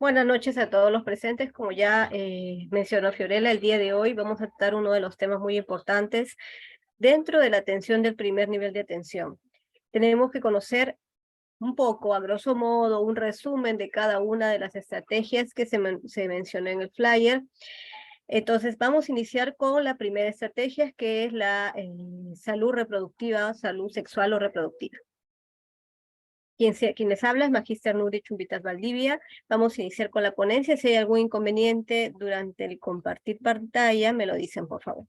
Buenas noches a todos los presentes. Como ya mencionó Fiorella, el día de hoy vamos a tratar uno de los temas muy importantes dentro de la atención del primer nivel de atención. Tenemos que conocer un poco, a grosso modo, un resumen de cada una de las estrategias que se mencionó en el flyer. Entonces, vamos a iniciar con la primera estrategia, que es la salud reproductiva, salud sexual o reproductiva. Quienes habla es Magíster Nuri Chumbitas Valdivia. Vamos a iniciar con la ponencia. Si hay algún inconveniente durante el compartir pantalla, me lo dicen, por favor.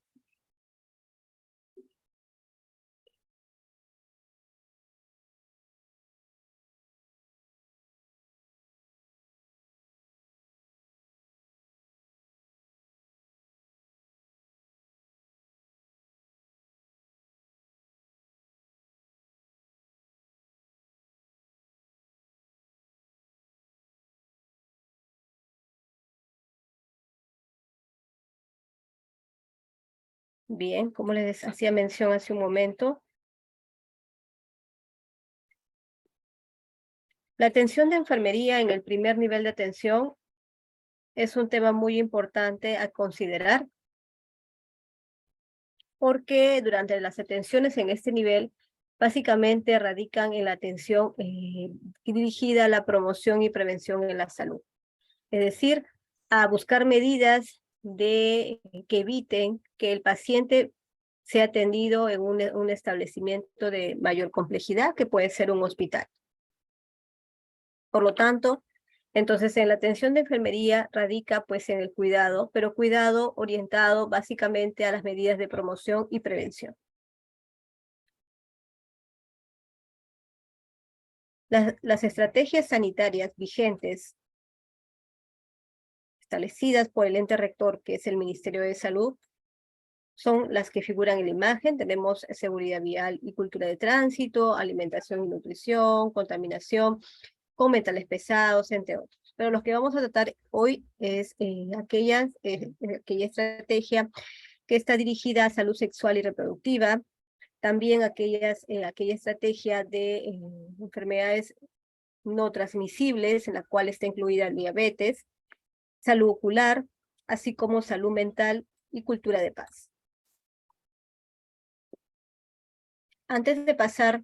Bien, como les hacía mención hace un momento, la atención de enfermería en el primer nivel de atención es un tema muy importante a considerar, porque durante las atenciones en este nivel básicamente radican en la atención dirigida a la promoción y prevención en la salud. Es decir, a buscar medidas que eviten que el paciente sea atendido en un establecimiento de mayor complejidad, que puede ser un hospital. Por lo tanto, entonces en la atención de enfermería radica pues en el cuidado, pero cuidado orientado básicamente a las medidas de promoción y prevención. Las estrategias sanitarias vigentes establecidas por el ente rector, que es el Ministerio de Salud, son las que figuran en la imagen. Tenemos seguridad vial y cultura de tránsito, alimentación y nutrición, contaminación con metales pesados, entre otros. Pero los que vamos a tratar hoy es aquella estrategia que está dirigida a salud sexual y reproductiva, también aquella estrategia de enfermedades no transmisibles, en la cual está incluida el diabetes, salud ocular, así como salud mental y cultura de paz. Antes de pasar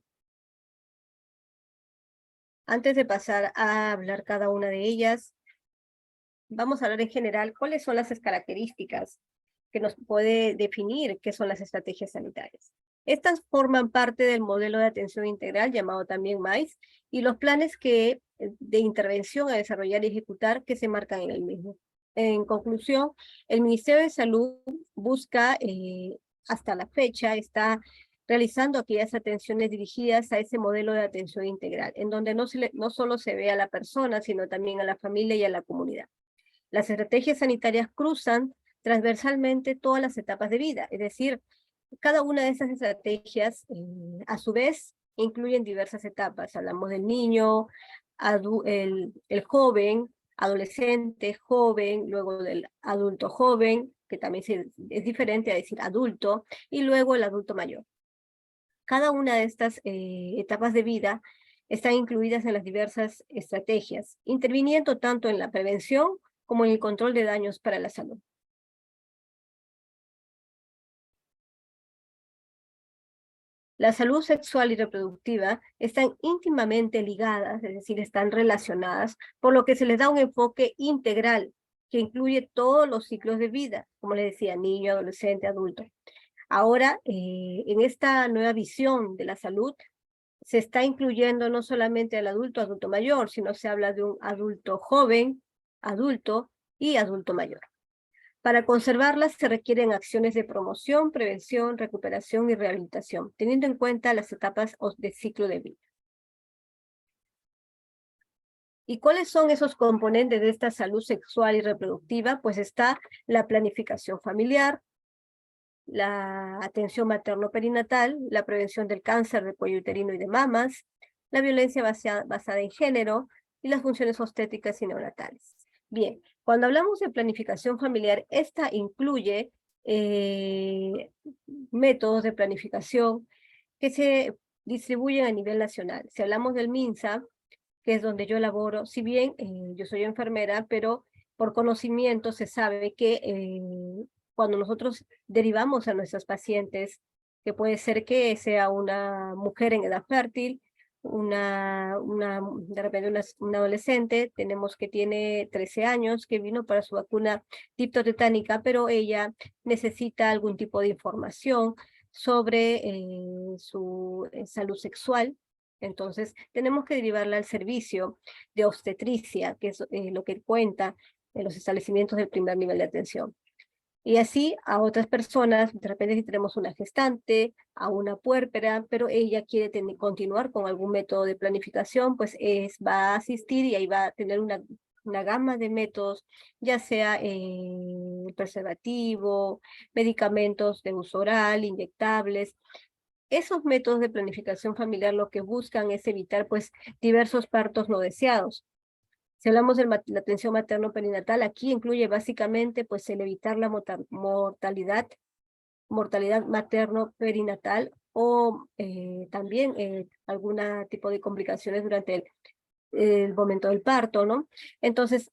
a hablar cada una de ellas, vamos a hablar en general cuáles son las características que nos puede definir qué son las estrategias sanitarias. Estas forman parte del modelo de atención integral, llamado también MAIS, y los planes de intervención a desarrollar y ejecutar que se marcan en el mismo. En conclusión, el Ministerio de Salud busca, hasta la fecha, está realizando aquellas atenciones dirigidas a ese modelo de atención integral, en donde no solo se ve a la persona, sino también a la familia y a la comunidad. Las estrategias sanitarias cruzan transversalmente todas las etapas de vida, es decir, cada una de esas estrategias, a su vez, incluyen diversas etapas. Hablamos del niño, el joven, adolescente, joven, luego del adulto joven, que también es diferente a decir adulto, y luego el adulto mayor. Cada una de estas etapas de vida están incluidas en las diversas estrategias, interviniendo tanto en la prevención como en el control de daños para la salud. La salud sexual y reproductiva están íntimamente ligadas, es decir, están relacionadas, por lo que se les da un enfoque integral que incluye todos los ciclos de vida, como les decía, niño, adolescente, adulto. Ahora, en esta nueva visión de la salud, se está incluyendo no solamente al adulto mayor, sino se habla de un adulto joven, adulto y adulto mayor. Para conservarlas se requieren acciones de promoción, prevención, recuperación y rehabilitación, teniendo en cuenta las etapas de ciclo de vida. ¿Y cuáles son esos componentes de esta salud sexual y reproductiva? Pues está la planificación familiar, la atención materno-perinatal, la prevención del cáncer de cuello uterino y de mamas, la violencia basada en género y las funciones obstétricas y neonatales. Bien, cuando hablamos de planificación familiar, esta incluye métodos de planificación que se distribuyen a nivel nacional. Si hablamos del MINSA, que es donde yo laboro. Si bien yo soy enfermera, pero por conocimiento se sabe que cuando nosotros derivamos a nuestros pacientes, que puede ser que sea una mujer en edad fértil, de repente una adolescente, tenemos que tiene 13 años, que vino para su vacuna diptotetánica, pero ella necesita algún tipo de información sobre su salud sexual. Entonces, tenemos que derivarla al servicio de obstetricia, que es lo que cuenta en los establecimientos del primer nivel de atención. Y así a otras personas, de repente si tenemos una gestante, a una puérpera, pero ella quiere continuar con algún método de planificación, pues va a asistir y ahí va a tener una gama de métodos, ya sea preservativo, medicamentos de uso oral, inyectables. Esos métodos de planificación familiar lo que buscan es evitar pues diversos partos no deseados. Si hablamos de la atención materno-perinatal, aquí incluye básicamente pues el evitar la mortalidad materno-perinatal o también algún tipo de complicaciones durante el momento del parto, ¿no? Entonces,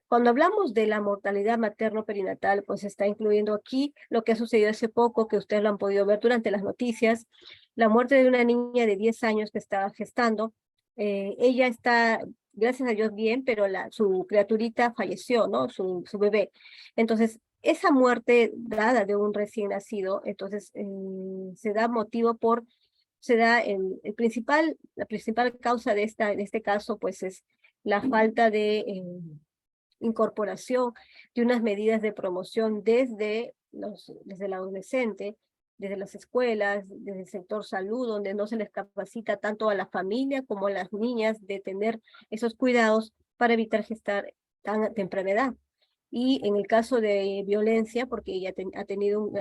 cuando hablamos de la mortalidad materno-perinatal, pues está incluyendo aquí lo que ha sucedido hace poco, que ustedes lo han podido ver durante las noticias, la muerte de una niña de 10 años que estaba gestando. Ella está, gracias a Dios, bien, pero su criaturita falleció, ¿no? Su bebé. Entonces, esa muerte dada de un recién nacido, entonces se da motivo se da la principal causa de este caso, pues es la falta de incorporación de unas medidas de promoción desde el adolescente, desde las escuelas, desde el sector salud, donde no se les capacita tanto a la familia como a las niñas de tener esos cuidados para evitar gestar tan temprana edad. Y en el caso de violencia, porque ella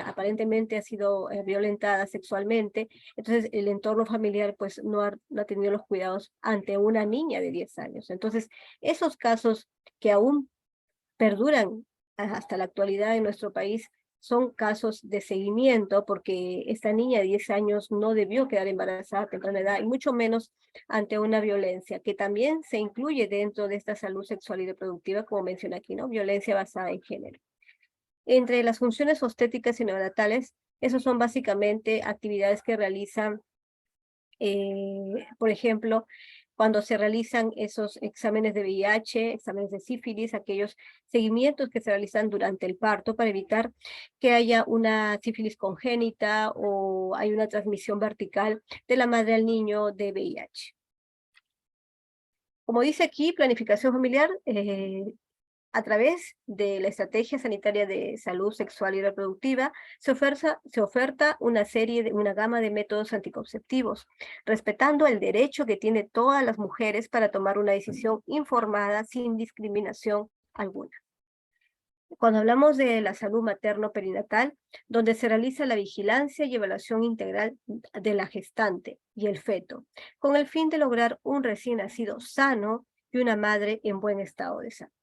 aparentemente ha sido violentada sexualmente, entonces el entorno familiar pues no ha tenido los cuidados ante una niña de 10 años. Entonces, esos casos que aún perduran hasta la actualidad en nuestro país son casos de seguimiento, porque esta niña de 10 años no debió quedar embarazada a temprana edad, y mucho menos ante una violencia, que también se incluye dentro de esta salud sexual y reproductiva, como menciona aquí, ¿no? Violencia basada en género. Entre las funciones obstétricas y neonatales, esos son básicamente actividades que realizan, por ejemplo, cuando se realizan esos exámenes de VIH, exámenes de sífilis, aquellos seguimientos que se realizan durante el parto para evitar que haya una sífilis congénita o hay una transmisión vertical de la madre al niño de VIH. Como dice aquí, planificación familiar, a través de la Estrategia Sanitaria de Salud Sexual y Reproductiva, se oferta una gama de métodos anticonceptivos, respetando el derecho que tienen todas las mujeres para tomar una decisión informada sin discriminación alguna. Cuando hablamos de la salud materno-perinatal, donde se realiza la vigilancia y evaluación integral de la gestante y el feto, con el fin de lograr un recién nacido sano y una madre en buen estado de salud.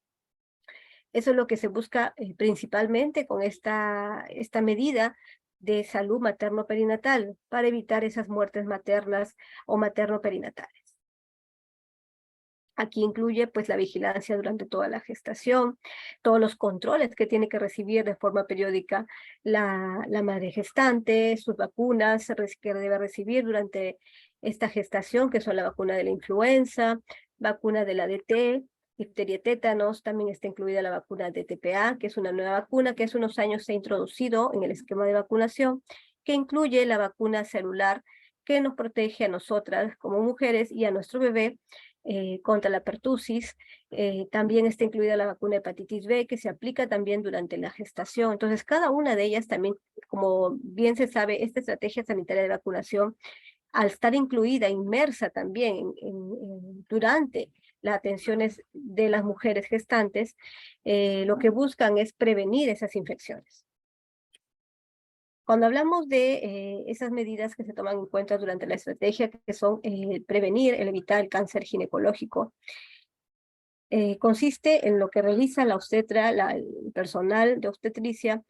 Eso es lo que se busca principalmente con esta medida de salud materno-perinatal para evitar esas muertes maternas o materno-perinatales. Aquí incluye pues la vigilancia durante toda la gestación, todos los controles que tiene que recibir de forma periódica la madre gestante, sus vacunas que debe recibir durante esta gestación, que son la vacuna de la influenza, vacuna de la DT, difteria, tétanos, también está incluida la vacuna de TPA, que es una nueva vacuna que hace unos años se ha introducido en el esquema de vacunación, que incluye la vacuna celular que nos protege a nosotras como mujeres y a nuestro bebé contra la pertusis. También está incluida la vacuna de hepatitis B, que se aplica también durante la gestación. Entonces, cada una de ellas también, como bien se sabe, esta estrategia sanitaria de vacunación, al estar incluida, inmersa también durante las atenciones de las mujeres gestantes, lo que buscan es prevenir esas infecciones. Cuando hablamos de esas medidas que se toman en cuenta durante la estrategia, que son prevenir, evitar el cáncer ginecológico, consiste en lo que realiza la obstetra, el personal de obstetricia,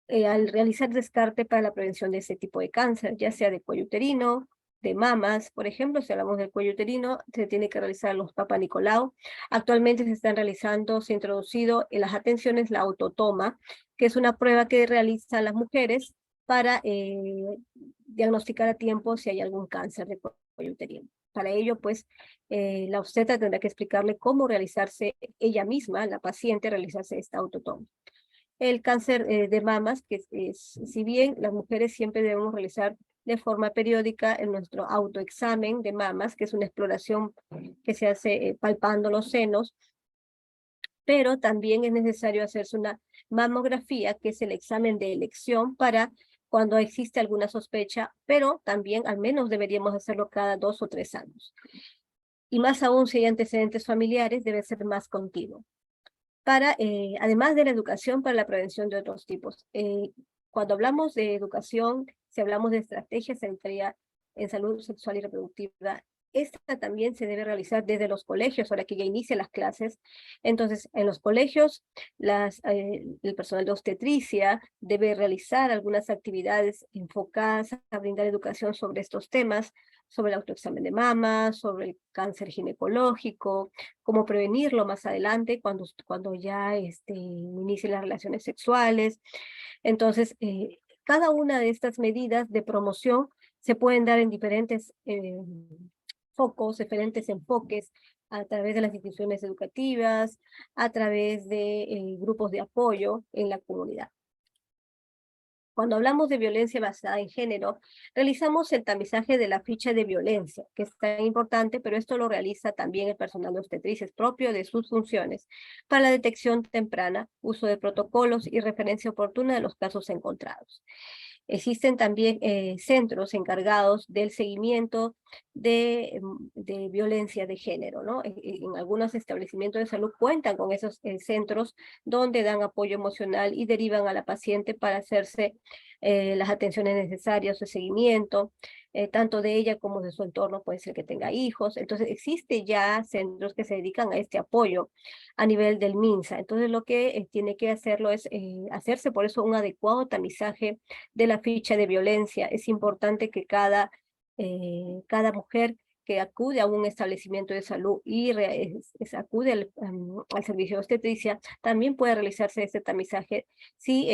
al realizar descarte para la prevención de ese tipo de cáncer, ya sea de cuello uterino, de mamas, por ejemplo, si hablamos del cuello uterino, se tiene que realizar los Papa Nicolau. Actualmente se están realizando, se ha introducido en las atenciones la autotoma, que es una prueba que realizan las mujeres para diagnosticar a tiempo si hay algún cáncer de cuello uterino. Para ello, pues, la obstetra tendrá que explicarle cómo realizarse ella misma, la paciente, realizarse esta autotoma. El cáncer de mamas, que si bien las mujeres siempre debemos realizar de forma periódica en nuestro autoexamen de mamas, que es una exploración que se hace palpando los senos, pero también es necesario hacerse una mamografía, que es el examen de elección para cuando existe alguna sospecha, pero también al menos deberíamos hacerlo cada 2 o 3 años. Y más aún si hay antecedentes familiares, debe ser más continuo. Además de la educación para la prevención de otros tipos. Cuando hablamos de educación, si hablamos de estrategias sanitarias en salud sexual y reproductiva, esta también se debe realizar desde los colegios, ahora que ya inician las clases. Entonces, en los colegios, el personal de obstetricia debe realizar algunas actividades enfocadas a brindar educación sobre estos temas, sobre el autoexamen de mama, sobre el cáncer ginecológico, cómo prevenirlo más adelante cuando ya inicien las relaciones sexuales. Entonces, cada una de estas medidas de promoción se pueden dar en diferentes focos, diferentes enfoques, a través de las instituciones educativas, a través de grupos de apoyo en la comunidad. Cuando hablamos de violencia basada en género, realizamos el tamizaje de la ficha de violencia, que es tan importante, pero esto lo realiza también el personal de obstetrices propio de sus funciones, para la detección temprana, uso de protocolos y referencia oportuna de los casos encontrados. Existen también centros encargados del seguimiento de violencia de género, ¿no? En algunos establecimientos de salud cuentan con esos centros donde dan apoyo emocional y derivan a la paciente para hacerse las atenciones necesarias, el seguimiento, tanto de ella como de su entorno, puede ser que tenga hijos. Entonces, existe ya centros que se dedican a este apoyo a nivel del MINSA. Entonces, lo que tiene que hacerlo es hacerse por eso un adecuado tamizaje de la ficha de violencia. Es importante que cada mujer que acude a un establecimiento de salud y acude al servicio de obstetricia, también puede realizarse este tamizaje si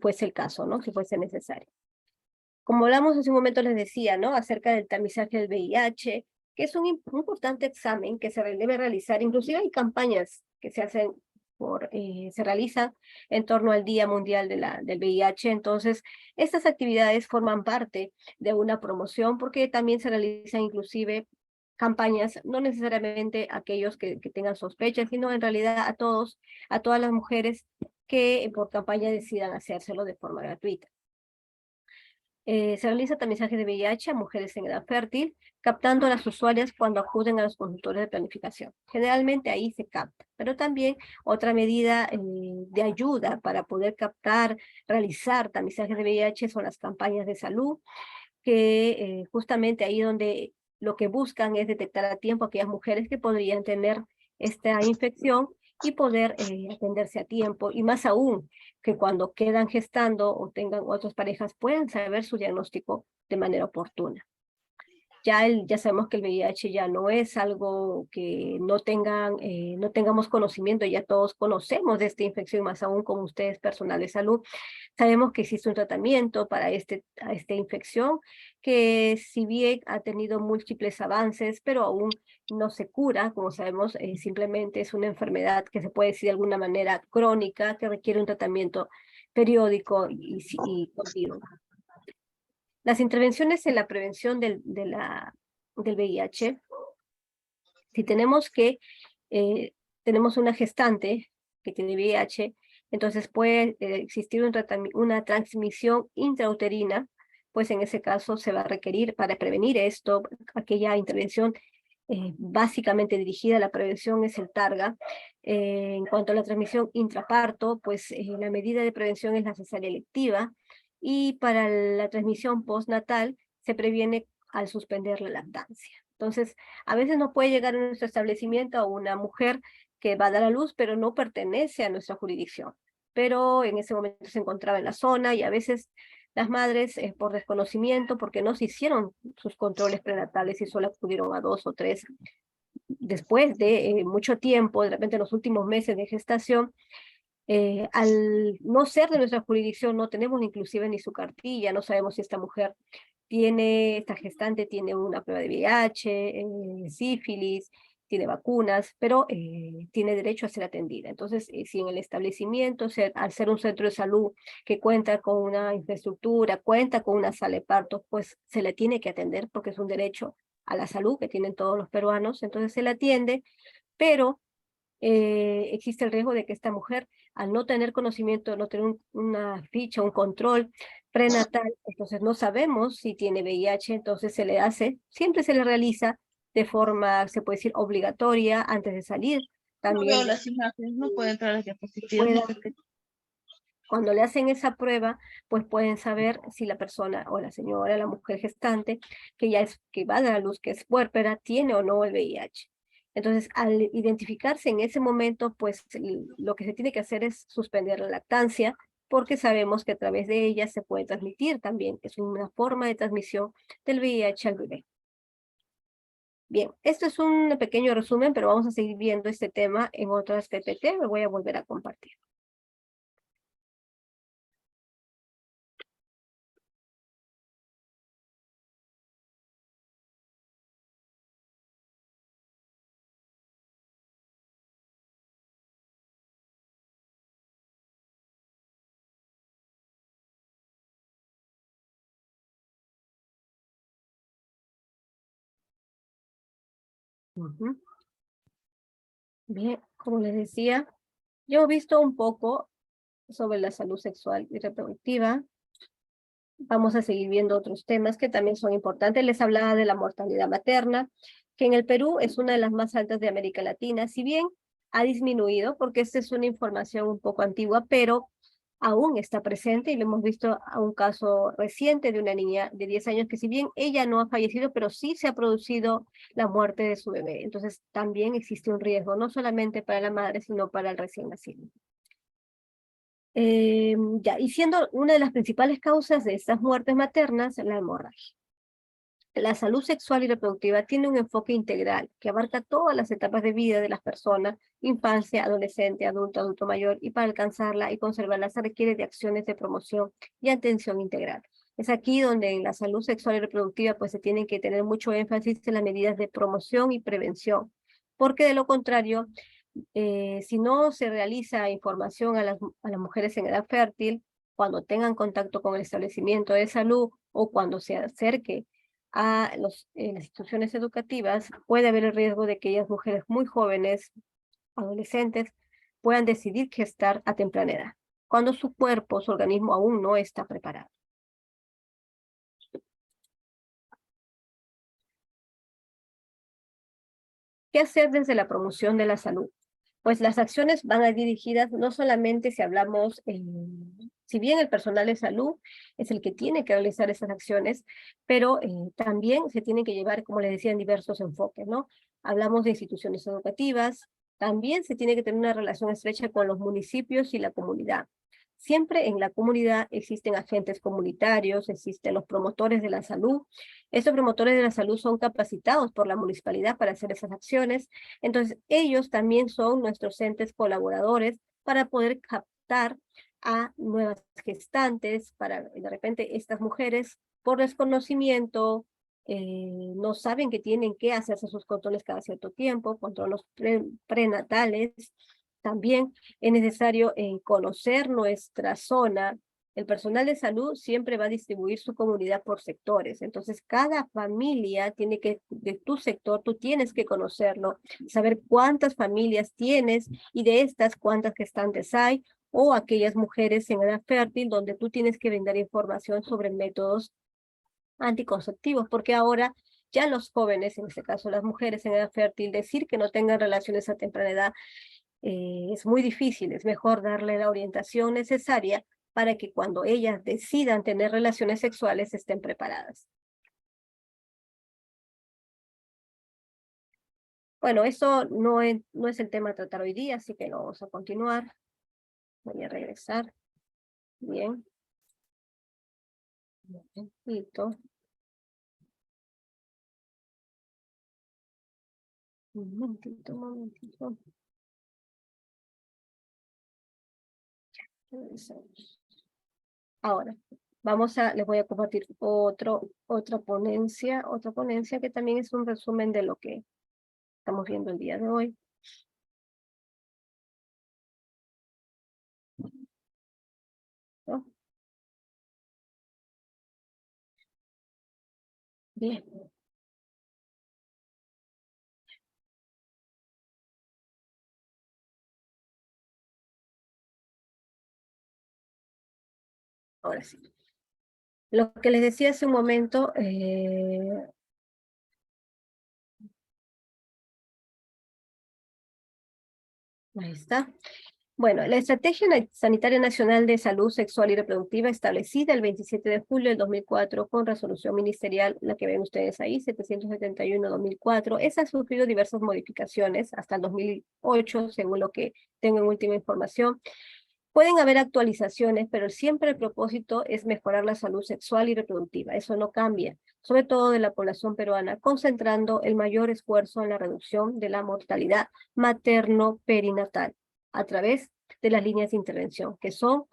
fuese el caso, ¿no? Si fuese necesario. Como hablamos hace un momento, les decía, ¿no? Acerca del tamizaje del VIH, que es un importante examen que se debe realizar. Inclusive hay campañas que se hacen se realizan en torno al Día Mundial del VIH. Entonces, estas actividades forman parte de una promoción porque también se realizan inclusive campañas, no necesariamente aquellos que tengan sospechas, sino en realidad a todas las mujeres que por campaña decidan hacérselo de forma gratuita. Se realiza tamizaje de VIH a mujeres en edad fértil, captando a las usuarias cuando acuden a los consultorios de planificación. Generalmente ahí se capta, pero también otra medida de ayuda para poder captar, realizar tamizaje de VIH son las campañas de salud, que justamente ahí donde lo que buscan es detectar a tiempo a aquellas mujeres que podrían tener esta infección y poder atenderse a tiempo, y más aún que cuando quedan gestando o tengan otras parejas puedan saber su diagnóstico de manera oportuna. Ya sabemos que el VIH ya no es algo que no tengamos conocimiento, ya todos conocemos de esta infección, más aún como ustedes, personal de salud. Sabemos que existe un tratamiento para esta infección, que si bien ha tenido múltiples avances, pero aún no se cura, como sabemos, simplemente es una enfermedad que se puede decir de alguna manera crónica, que requiere un tratamiento periódico y continuo. Las intervenciones en la prevención del VIH, si tenemos tenemos una gestante que tiene VIH, entonces puede existir una transmisión intrauterina, pues en ese caso se va a requerir para prevenir esto, aquella intervención básicamente dirigida a la prevención es el TARGA. En cuanto a la transmisión intraparto, pues la medida de prevención es la cesárea electiva, y para la transmisión postnatal se previene al suspender la lactancia. Entonces, a veces no puede llegar a nuestro establecimiento a una mujer que va a dar a luz, pero no pertenece a nuestra jurisdicción. Pero en ese momento se encontraba en la zona y a veces Las madres, por desconocimiento, porque no se hicieron sus controles prenatales y solo acudieron a 2 o 3 después de mucho tiempo, de repente en los últimos meses de gestación, al no ser de nuestra jurisdicción, no tenemos inclusive ni su cartilla, no sabemos si esta mujer esta gestante tiene una prueba de VIH, sífilis, tiene vacunas, pero tiene derecho a ser atendida. Entonces, si en el establecimiento, al ser un centro de salud que cuenta con una infraestructura, cuenta con una sala de parto, pues se le tiene que atender porque es un derecho a la salud que tienen todos los peruanos, entonces se le atiende, pero existe el riesgo de que esta mujer, al no tener conocimiento, no tener una ficha, un control prenatal, entonces no sabemos si tiene VIH, entonces siempre se le realiza de forma, se puede decir, obligatoria antes de salir. No veo También las imágenes, no puedo entrar a las diapositivas. pueda, cuando le hacen esa prueba, pues pueden saber si la persona o la señora, la mujer gestante, que va a dar a luz, que es puérpera, tiene o no el VIH. Entonces, al identificarse en ese momento, pues lo que se tiene que hacer es suspender la lactancia, porque sabemos que a través de ella se puede transmitir también, es una forma de transmisión del VIH al bebé. Bien, esto es un pequeño resumen, pero vamos a seguir viendo este tema en otras PPT, lo voy a volver a compartir. Ujú. Bien, como les decía, yo he visto un poco sobre la salud sexual y reproductiva. Vamos a seguir viendo otros temas que también son importantes. Les hablaba de la mortalidad materna, que en el Perú es una de las más altas de América Latina. Si bien ha disminuido, porque esta es una información un poco antigua, pero aún está presente y lo hemos visto a un caso reciente de una niña de 10 años que si bien ella no ha fallecido, pero sí se ha producido la muerte de su bebé. Entonces también existe un riesgo, no solamente para la madre, sino para el recién nacido. Y siendo una de las principales causas de estas muertes maternas, la hemorragia. La salud sexual y reproductiva tiene un enfoque integral que abarca todas las etapas de vida de las personas, infancia, adolescente, adulto, adulto mayor, y para alcanzarla y conservarla se requiere de acciones de promoción y atención integral. Es aquí donde en la salud sexual y reproductiva pues se tienen que tener mucho énfasis en las medidas de promoción y prevención, porque de lo contrario, si no se realiza información a las mujeres en edad fértil, cuando tengan contacto con el establecimiento de salud o cuando se acerque a las instituciones educativas, puede haber el riesgo de que aquellas mujeres muy jóvenes, adolescentes, puedan decidir gestar a temprana edad, cuando su cuerpo, su organismo aún no está preparado. ¿Qué hacer desde la promoción de la salud? Pues las acciones van a dirigidas no solamente si hablamos, si bien el personal de salud es el que tiene que realizar esas acciones, pero también se tienen que llevar, como les decía, en diversos enfoques, ¿no? Hablamos de instituciones educativas, también se tiene que tener una relación estrecha con los municipios y la comunidad. Siempre en la comunidad existen agentes comunitarios, existen los promotores de la salud. Estos promotores de la salud son capacitados por la municipalidad para hacer esas acciones. Entonces, ellos también son nuestros entes colaboradores para poder captar a nuevas gestantes, para de repente estas mujeres por desconocimiento no saben que tienen que hacerse sus controles cada cierto tiempo, controles prenatales. También es necesario conocer nuestra zona. El personal de salud siempre va a distribuir su comunidad por sectores. Entonces, cada familia tiene que, de tu sector, tú tienes que conocerlo, saber cuántas familias tienes y de estas cuántas gestantes hay o aquellas mujeres en edad fértil donde tú tienes que brindar información sobre métodos anticonceptivos, porque ahora ya los jóvenes, en este caso las mujeres en edad fértil, decir que no tengan relaciones a temprana edad es muy difícil, es mejor darle la orientación necesaria para que cuando ellas decidan tener relaciones sexuales estén preparadas. Bueno, eso no es el tema a tratar hoy día, así que lo vamos a continuar. Voy a regresar. Bien. Listo. Un momentito, un momentito. Revisamos. Ahora, les voy a compartir otra ponencia que también es un resumen de lo que estamos viendo el día de hoy. ¿No? Bien. Ahora sí. Lo que les decía hace un momento, ahí está. Bueno, la Estrategia Sanitaria Nacional de Salud Sexual y Reproductiva, establecida el 27 de julio del 2004 con resolución ministerial, la que ven ustedes ahí, 771-2004, esa ha sufrido diversas modificaciones hasta el 2008, según lo que tengo en última información. Pueden haber actualizaciones, pero siempre el propósito es mejorar la salud sexual y reproductiva. Eso no cambia, sobre todo de la población peruana, concentrando el mayor esfuerzo en la reducción de la mortalidad materno-perinatal a través de las líneas de intervención, que son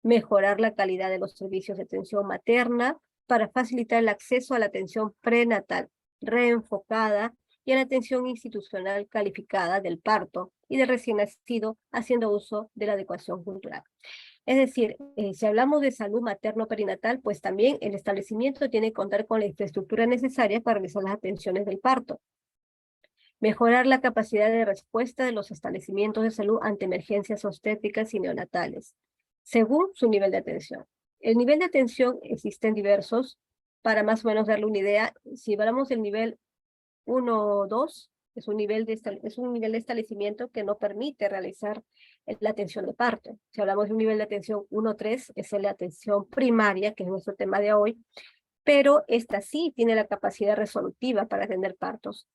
mejorar la calidad de los servicios de atención materna para facilitar el acceso a la atención prenatal, reenfocada y a la atención institucional calificada del parto y del recién nacido, haciendo uso de la adecuación cultural. Es decir, si hablamos de salud materno-perinatal, pues también el establecimiento tiene que contar con la infraestructura necesaria para realizar las atenciones del parto. Mejorar la capacidad de respuesta de los establecimientos de salud ante emergencias obstétricas y neonatales, según su nivel de atención. El nivel de atención existen diversos, para más o menos darle una idea. Si hablamos del nivel 1 o 2, es un nivel de establecimiento que no permite realizar la atención de parto. Si hablamos de un nivel de atención 1 o 3, es la atención primaria, que es nuestro tema de hoy, pero esta sí tiene la capacidad resolutiva para atender partos,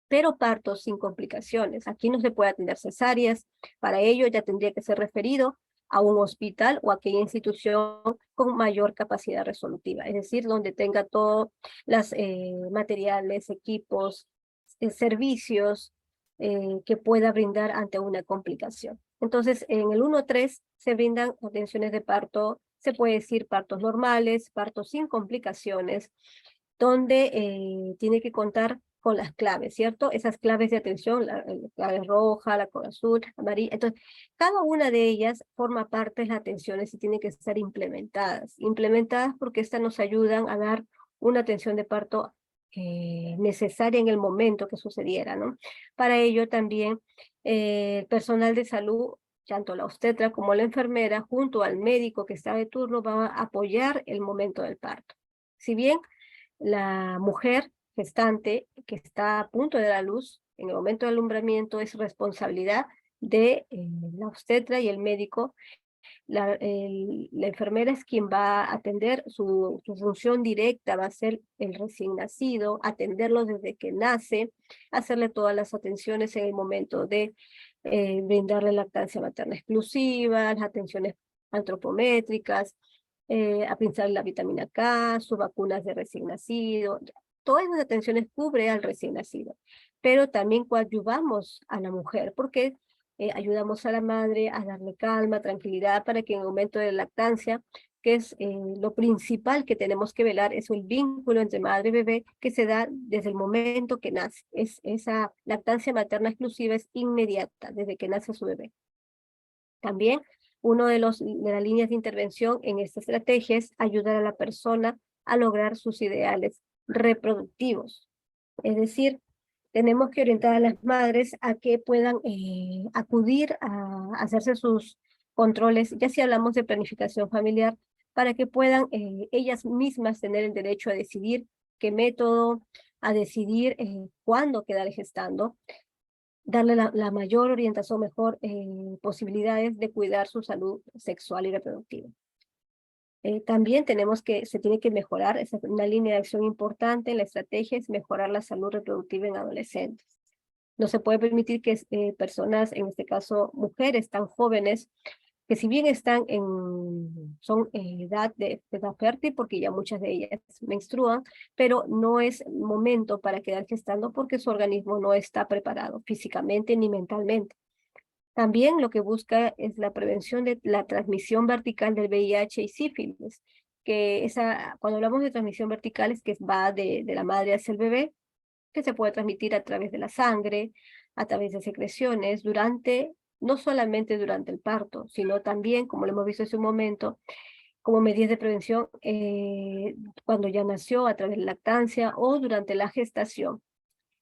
pero partos sin complicaciones. Aquí no se puede atender cesáreas, para ello ya tendría que ser referido a un hospital o a aquella institución con mayor capacidad resolutiva, es decir, donde tenga todos los materiales, equipos, servicios que pueda brindar ante una complicación. Entonces, en el 1-3 se brindan atenciones de parto, se puede decir partos normales, partos sin complicaciones, donde tiene que contar con las claves, ¿cierto? Esas claves de atención, la clave roja, la clave azul, amarilla. Entonces, cada una de ellas forma parte de las atenciones y tienen que estar implementadas. Implementadas porque estas nos ayudan a dar una atención de parto necesaria en el momento que sucediera, ¿no? Para ello también el personal de salud, tanto la obstetra como la enfermera, junto al médico que está de turno, va a apoyar el momento del parto. Si bien la mujer gestante que está a punto de dar a luz, en el momento del alumbramiento, es responsabilidad de la obstetra y el médico. La enfermera es quien va a atender, su función directa va a ser el recién nacido, atenderlo desde que nace, hacerle todas las atenciones en el momento de brindarle lactancia materna exclusiva, las atenciones antropométricas, aplicar la vitamina K, sus vacunas de recién nacido. Todas esas atenciones cubre al recién nacido, pero también coadyuvamos a la mujer, porque ayudamos a la madre a darle calma, tranquilidad, para que en el momento de lactancia, que es lo principal que tenemos que velar, es el vínculo entre madre y bebé que se da desde el momento que nace. Esa lactancia materna exclusiva es inmediata, desde que nace su bebé. También uno de las líneas de intervención en esta estrategia es ayudar a la persona a lograr sus ideales reproductivos. Es decir, tenemos que orientar a las madres a que puedan acudir a hacerse sus controles, ya si hablamos de planificación familiar, para que puedan ellas mismas tener el derecho a decidir qué método, a decidir cuándo quedar gestando, darle la mayor orientación, mejor posibilidades de cuidar su salud sexual y reproductiva. También se tiene que mejorar, es una línea de acción importante en la estrategia, es mejorar la salud reproductiva en adolescentes. No se puede permitir que personas, en este caso mujeres tan jóvenes, que si bien son edad fértil, porque ya muchas de ellas menstruan, pero no es momento para quedar gestando porque su organismo no está preparado físicamente ni mentalmente. También lo que busca es la prevención de la transmisión vertical del VIH y sífilis, cuando hablamos de transmisión vertical es que va de la madre hacia el bebé, que se puede transmitir a través de la sangre, a través de secreciones, no solamente durante el parto, sino también, como lo hemos visto hace un momento, como medidas de prevención cuando ya nació, a través de la lactancia o durante la gestación.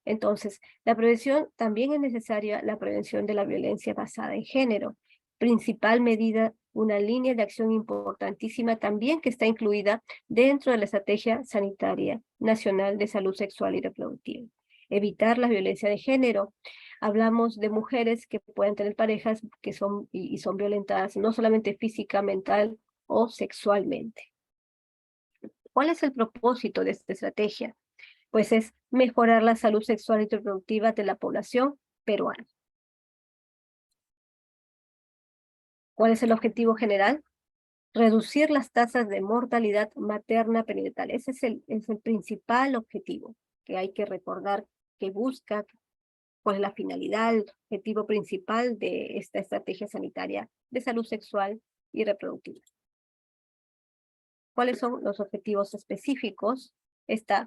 Entonces, la prevención también es necesaria, la prevención de la violencia basada en género. Principal medida, una línea de acción importantísima también que está incluida dentro de la Estrategia Sanitaria Nacional de Salud Sexual y Reproductiva. Evitar la violencia de género. Hablamos de mujeres que pueden tener parejas que son violentadas no solamente física, mental o sexualmente. ¿Cuál es el propósito de esta estrategia? Pues es mejorar la salud sexual y reproductiva de la población peruana. ¿Cuál es el objetivo general? Reducir las tasas de mortalidad materna perinatal. Ese es el principal objetivo que hay que recordar, que busca, cuál es la finalidad, el objetivo principal de esta estrategia sanitaria de salud sexual y reproductiva. ¿Cuáles son los objetivos específicos?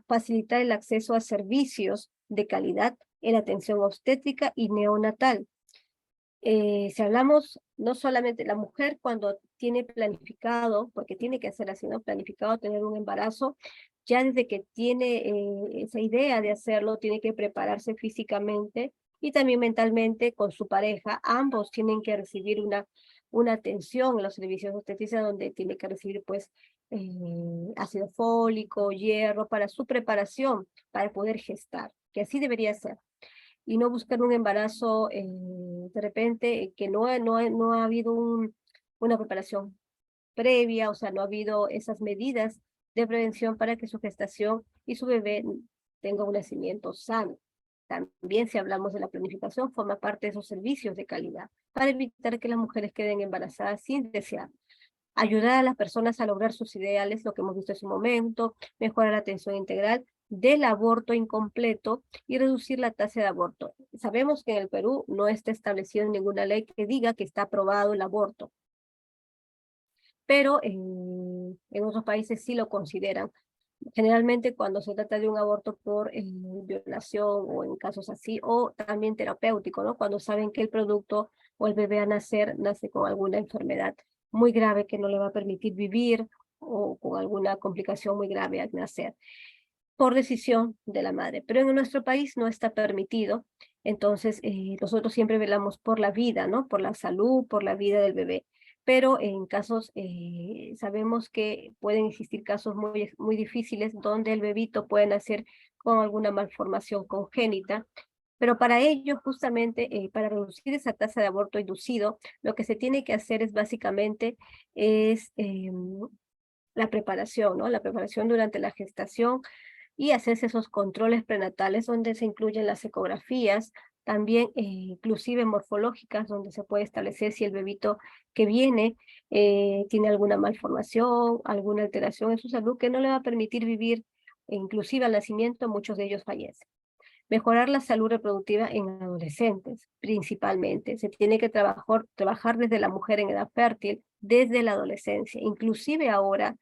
Facilitar el acceso a servicios de calidad en atención obstétrica y neonatal. Si hablamos no solamente la mujer cuando tiene planificado, porque tiene que hacer así, ¿no? Planificado tener un embarazo, ya desde que tiene esa idea de hacerlo, tiene que prepararse físicamente y también mentalmente con su pareja. Ambos tienen que recibir una atención en los servicios de obstetricia donde tiene que recibir pues ácido fólico, hierro para su preparación, para poder gestar, que así debería ser. Y no buscar un embarazo de repente que no ha habido una preparación previa, o sea, no ha habido esas medidas de prevención para que su gestación y su bebé tenga un nacimiento sano. También si hablamos de la planificación, forma parte de esos servicios de calidad para evitar que las mujeres queden embarazadas sin desear. Ayudar a las personas a lograr sus ideales, lo que hemos visto en su momento, mejorar la atención integral del aborto incompleto y reducir la tasa de aborto. Sabemos que en el Perú no está establecido ninguna ley que diga que está aprobado el aborto, pero en otros países sí lo consideran. Generalmente cuando se trata de un aborto por violación o en casos así, o también terapéutico, ¿no? Cuando saben que el producto o el bebé a nacer nace con alguna enfermedad muy grave que no le va a permitir vivir o con alguna complicación muy grave al nacer, por decisión de la madre. Pero en nuestro país no está permitido, entonces nosotros siempre velamos por la vida, ¿no? Por la salud, por la vida del bebé. Pero en casos, sabemos que pueden existir casos muy difíciles donde el bebito puede nacer con alguna malformación congénita, pero para ello, justamente, para reducir esa tasa de aborto inducido, lo que se tiene que hacer es básicamente la preparación, ¿no? La preparación durante la gestación y hacerse esos controles prenatales donde se incluyen las ecografías, también inclusive morfológicas, donde se puede establecer si el bebito que viene tiene alguna malformación, alguna alteración en su salud que no le va a permitir vivir, inclusive al nacimiento, muchos de ellos fallecen. Mejorar la salud reproductiva en adolescentes, principalmente. Se tiene que trabajar desde la mujer en edad fértil, desde la adolescencia. Inclusive ahora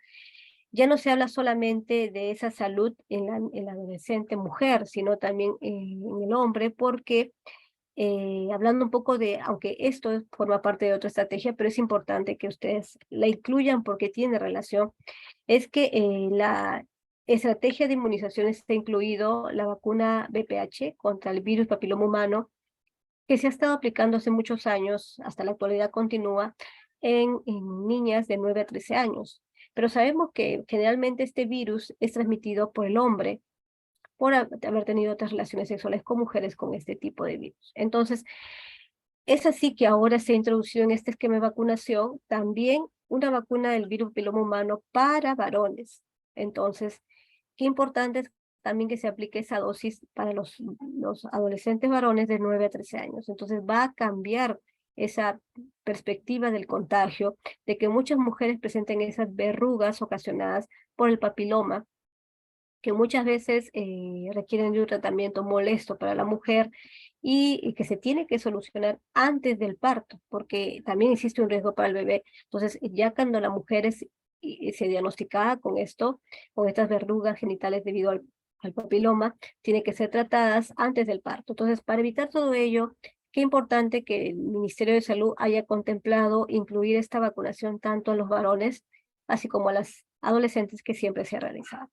ya no se habla solamente de esa salud en la adolescente mujer, sino también en el hombre, porque hablando un poco aunque esto forma parte de otra estrategia, pero es importante que ustedes la incluyan porque tiene relación, es que la estrategia de inmunización está incluido la vacuna BPH contra el virus papiloma humano, que se ha estado aplicando hace muchos años, hasta la actualidad continúa, en niñas de 9 a 13 años. Pero sabemos que generalmente este virus es transmitido por el hombre, por haber tenido otras relaciones sexuales con mujeres con este tipo de virus. Entonces, es así que ahora se ha introducido en este esquema de vacunación también una vacuna del virus papiloma humano para varones. Entonces, qué importante es también que se aplique esa dosis para los adolescentes varones de 9 a 13 años. Entonces va a cambiar esa perspectiva del contagio, de que muchas mujeres presenten esas verrugas ocasionadas por el papiloma, que muchas veces requieren de un tratamiento molesto para la mujer y que se tiene que solucionar antes del parto, porque también existe un riesgo para el bebé. Entonces, ya cuando la mujer se diagnosticada con esto, con estas verrugas genitales debido al papiloma, tiene que ser tratadas antes del parto. Entonces, para evitar todo ello, qué importante que el Ministerio de Salud haya contemplado incluir esta vacunación tanto a los varones, así como a las adolescentes que siempre se ha realizado.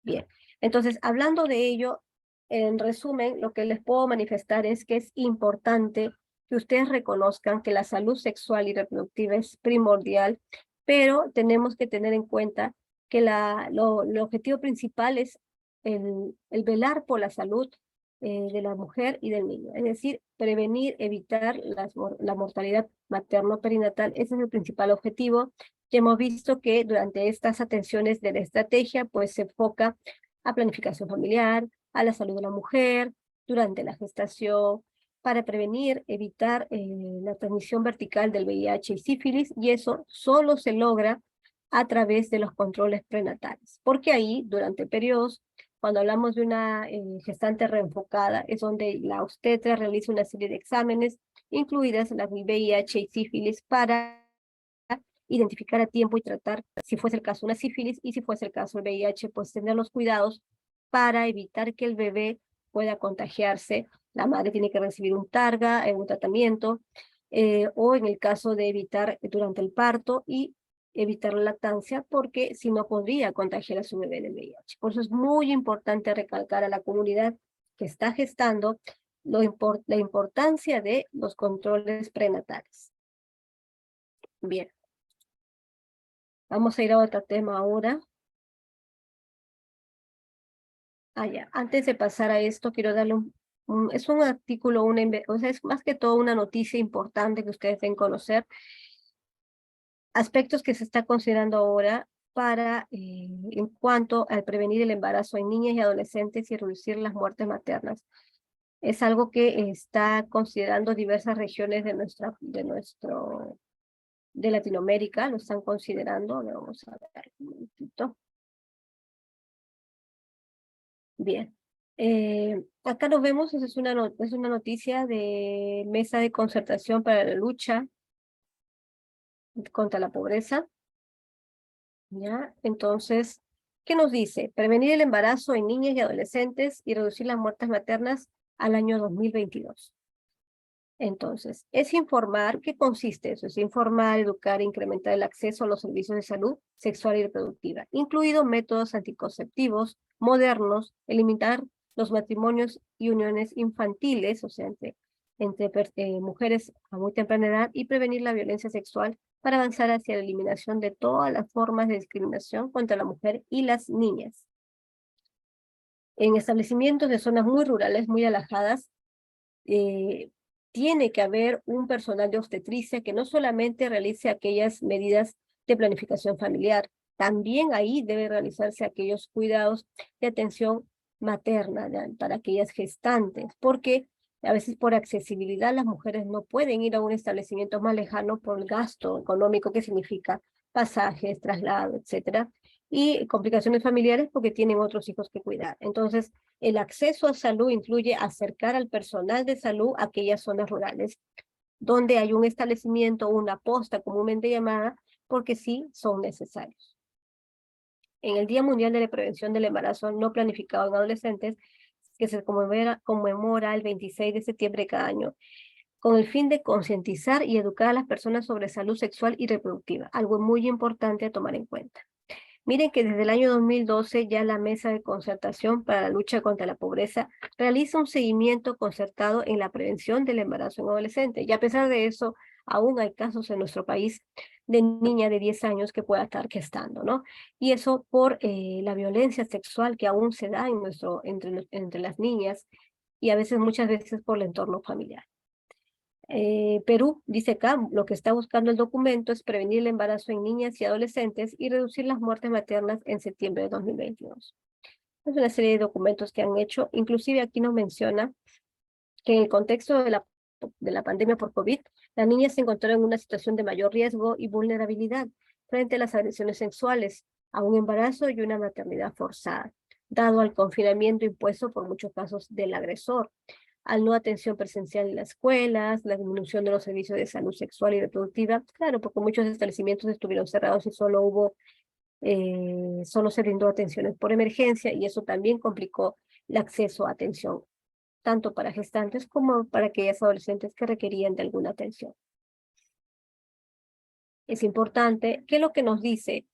Bien, entonces, hablando de ello, en resumen, lo que les puedo manifestar es que es importante que ustedes reconozcan que la salud sexual y reproductiva es primordial, pero tenemos que tener en cuenta que el objetivo principal es el velar por la salud de la mujer y del niño, es decir, prevenir, evitar la mortalidad materno-perinatal. Ese es el principal objetivo. Ya hemos visto que durante estas atenciones de la estrategia, pues se enfoca a planificación familiar, a la salud de la mujer, durante la gestación, para prevenir, evitar la transmisión vertical del VIH y sífilis, y eso solo se logra a través de los controles prenatales, porque ahí, durante periodos, cuando hablamos de una gestante reenfocada, es donde la obstetra realiza una serie de exámenes, incluidas las del VIH y sífilis, para identificar a tiempo y tratar, si fuese el caso, una sífilis, y si fuese el caso el VIH, pues tener los cuidados para evitar que el bebé pueda contagiarse. La madre tiene que recibir un targa, un tratamiento, o en el caso de evitar durante el parto y evitar la lactancia, porque si no podría contagiar a su bebé de VIH. Por eso es muy importante recalcar a la comunidad que está gestando la importancia de los controles prenatales. Bien. Vamos a ir a otro tema ahora. Ya. Antes de pasar a esto, quiero darle es un artículo, o sea, es más que todo una noticia importante que ustedes deben conocer. Aspectos que se está considerando ahora para, en cuanto al prevenir el embarazo en niñas y adolescentes y reducir las muertes maternas. Es algo que está considerando diversas regiones de Latinoamérica, lo están considerando. Vamos a ver un momentito. Bien. Acá nos vemos, es una noticia de Mesa de Concertación para la Lucha contra la Pobreza. ¿Ya? Entonces, ¿qué nos dice? Prevenir el embarazo en niñas y adolescentes y reducir las muertes maternas al año 2022. Entonces, es informar. ¿Qué consiste eso? Es informar, educar e incrementar el acceso a los servicios de salud sexual y reproductiva, incluidos métodos anticonceptivos modernos, eliminar los matrimonios y uniones infantiles, o sea, entre mujeres a muy temprana edad, y prevenir la violencia sexual para avanzar hacia la eliminación de todas las formas de discriminación contra la mujer y las niñas. En establecimientos de zonas muy rurales, muy alejadas, tiene que haber un personal de obstetricia que no solamente realice aquellas medidas de planificación familiar, también ahí debe realizarse aquellos cuidados de atención materna para aquellas gestantes, porque a veces por accesibilidad las mujeres no pueden ir a un establecimiento más lejano por el gasto económico que significa pasajes, traslado, etcétera, y complicaciones familiares porque tienen otros hijos que cuidar. Entonces, el acceso a salud incluye acercar al personal de salud a aquellas zonas rurales donde hay un establecimiento o una posta comúnmente llamada, porque sí son necesarios. En el Día Mundial de la Prevención del Embarazo no planificado en adolescentes, que se conmemora el 26 de septiembre de cada año, con el fin de concientizar y educar a las personas sobre salud sexual y reproductiva, algo muy importante a tomar en cuenta. Miren que desde el año 2012 ya la Mesa de Concertación para la Lucha contra la Pobreza realiza un seguimiento concertado en la prevención del embarazo en adolescentes. Y a pesar de eso, aún hay casos en nuestro país de niña de 10 años que pueda estar gestando, ¿no? Y eso por la violencia sexual que aún se da entre las niñas y a veces, muchas veces, por el entorno familiar. Perú, dice acá, lo que está buscando el documento es prevenir el embarazo en niñas y adolescentes y reducir las muertes maternas en septiembre de 2022. Es una serie de documentos que han hecho. Inclusive aquí nos menciona que en el contexto de la pandemia por COVID, las niñas se encontraron en una situación de mayor riesgo y vulnerabilidad frente a las agresiones sexuales, a un embarazo y una maternidad forzada, dado al confinamiento impuesto por muchos casos del agresor, al no atención presencial en las escuelas, la disminución de los servicios de salud sexual y reproductiva, claro, porque muchos establecimientos estuvieron cerrados y solo se brindó atenciones por emergencia y eso también complicó el acceso a atención, tanto para gestantes como para aquellas adolescentes que requerían de alguna atención. Es importante, ¿qué es lo que nos dice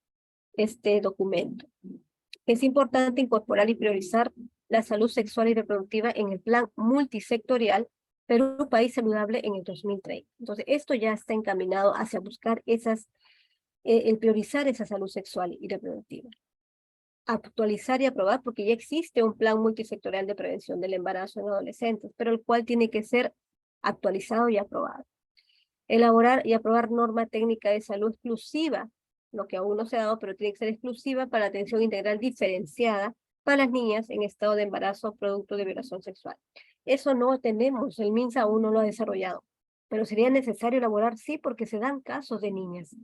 este documento? Es importante incorporar y priorizar la salud sexual y reproductiva en el plan multisectorial Perú País Saludable en el 2030. Entonces, esto ya está encaminado hacia buscar el priorizar esa salud sexual y reproductiva. Actualizar y aprobar, porque ya existe un plan multisectorial de prevención del embarazo en adolescentes, pero el cual tiene que ser actualizado y aprobado. Elaborar y aprobar norma técnica de salud exclusiva, lo que aún no se ha dado, pero tiene que ser exclusiva para atención integral diferenciada para las niñas en estado de embarazo producto de violación sexual. Eso no tenemos, el MINSA aún no lo ha desarrollado, pero sería necesario elaborar, sí, porque se dan casos de niñas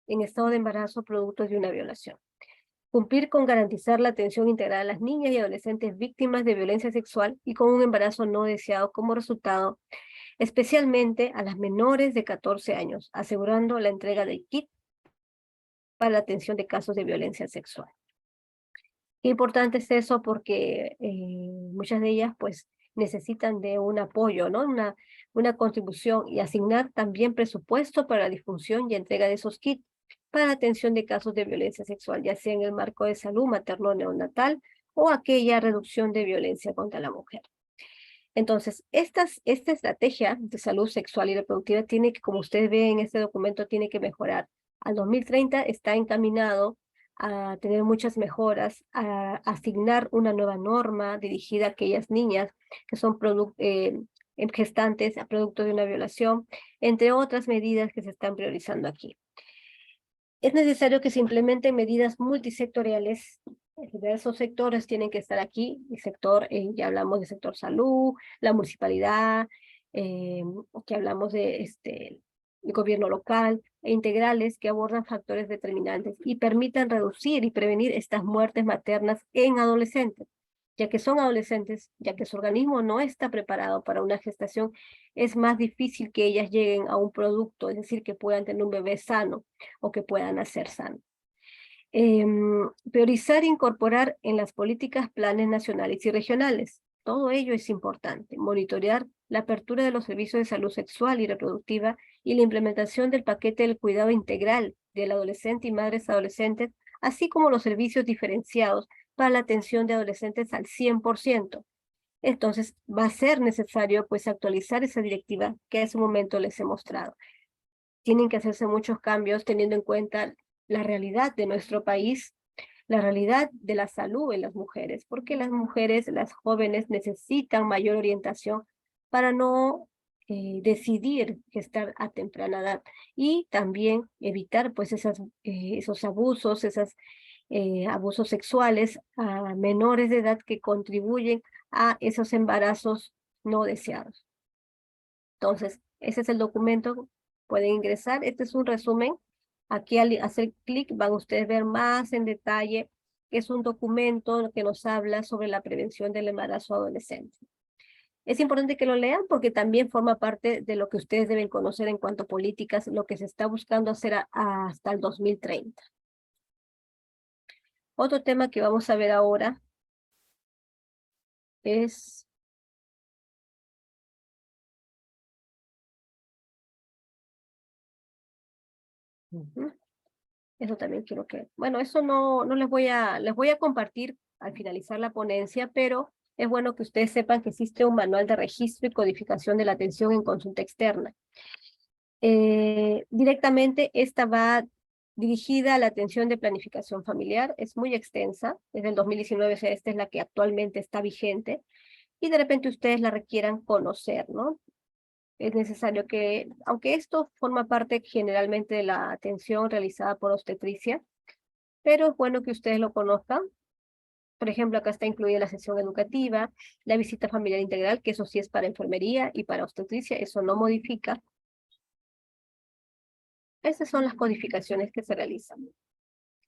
en estado de embarazo producto de una violación. Cumplir con garantizar la atención integral a las niñas y adolescentes víctimas de violencia sexual y con un embarazo no deseado como resultado, especialmente a las menores de 14 años, asegurando la entrega del kit para la atención de casos de violencia sexual. Qué importante es eso porque muchas de ellas pues necesitan de un apoyo, ¿no? Una contribución y asignar también presupuesto para la difusión y entrega de esos kits para la atención de casos de violencia sexual, ya sea en el marco de salud materno-neonatal o aquella reducción de violencia contra la mujer. Entonces, esta estrategia de salud sexual y reproductiva tiene que, como ustedes ven en este documento, tiene que mejorar. Al 2030 está encaminado a tener muchas mejoras, a asignar una nueva norma dirigida a aquellas niñas que son gestantes a producto de una violación, entre otras medidas que se están priorizando aquí. Es necesario que se implementen medidas multisectoriales. Diversos sectores tienen que estar aquí. El sector, ya hablamos del sector salud, la municipalidad, que hablamos de el gobierno local, e integrales que abordan factores determinantes y permitan reducir y prevenir estas muertes maternas en adolescentes, ya que son adolescentes, ya que su organismo no está preparado para una gestación, es más difícil que ellas lleguen a un producto, es decir, que puedan tener un bebé sano o que puedan nacer sano. Priorizar e incorporar en las políticas planes nacionales y regionales. Todo ello es importante. Monitorear la apertura de los servicios de salud sexual y reproductiva y la implementación del paquete del cuidado integral del adolescente y madres adolescentes, así como los servicios diferenciados para la atención de adolescentes al 100%. Entonces, va a ser necesario pues actualizar esa directiva que en su momento les he mostrado. Tienen que hacerse muchos cambios teniendo en cuenta la realidad de nuestro país, la realidad de la salud en las mujeres, porque las mujeres, las jóvenes necesitan mayor orientación para no decidir gestar a temprana edad y también evitar pues esos abusos, abusos sexuales a menores de edad que contribuyen a esos embarazos no deseados. Entonces, ese es el documento, pueden ingresar, este es un resumen. Aquí al hacer clic van ustedes a ver más en detalle, que es un documento que nos habla sobre la prevención del embarazo adolescente. Es importante que lo lean porque también forma parte de lo que ustedes deben conocer en cuanto a políticas, lo que se está buscando hacer hasta el 2030. Otro tema que vamos a ver ahora es eso también quiero que, bueno, eso no les voy a compartir al finalizar la ponencia, pero es bueno que ustedes sepan que existe un manual de registro y codificación de la atención en consulta externa. Directamente esta va dirigida a la atención de planificación familiar, es muy extensa, desde el 2019, o sea, esta es la que actualmente está vigente, y de repente ustedes la requieran conocer, ¿no? Es necesario que, aunque esto forma parte generalmente de la atención realizada por obstetricia, pero es bueno que ustedes lo conozcan Por ejemplo, acá está incluida la sesión educativa, la visita familiar integral, que eso sí es para enfermería y para obstetricia, eso no modifica. Esas son las codificaciones que se realizan.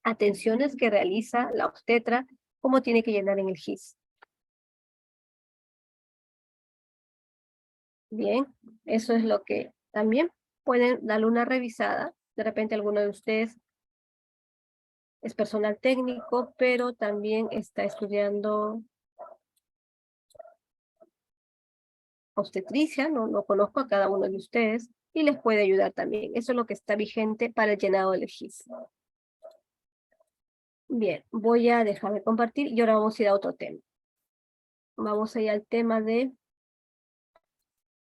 Atenciones que realiza la obstetra, cómo tiene que llenar en el GIS. Bien, eso es lo que también pueden darle una revisada. De repente alguno de ustedes es personal técnico, pero también está estudiando obstetricia, no conozco a cada uno de ustedes, y les puede ayudar también. Eso es lo que está vigente para el llenado del GIS. Bien, voy a dejar de compartir y ahora vamos a ir a otro tema. Vamos a ir al tema de...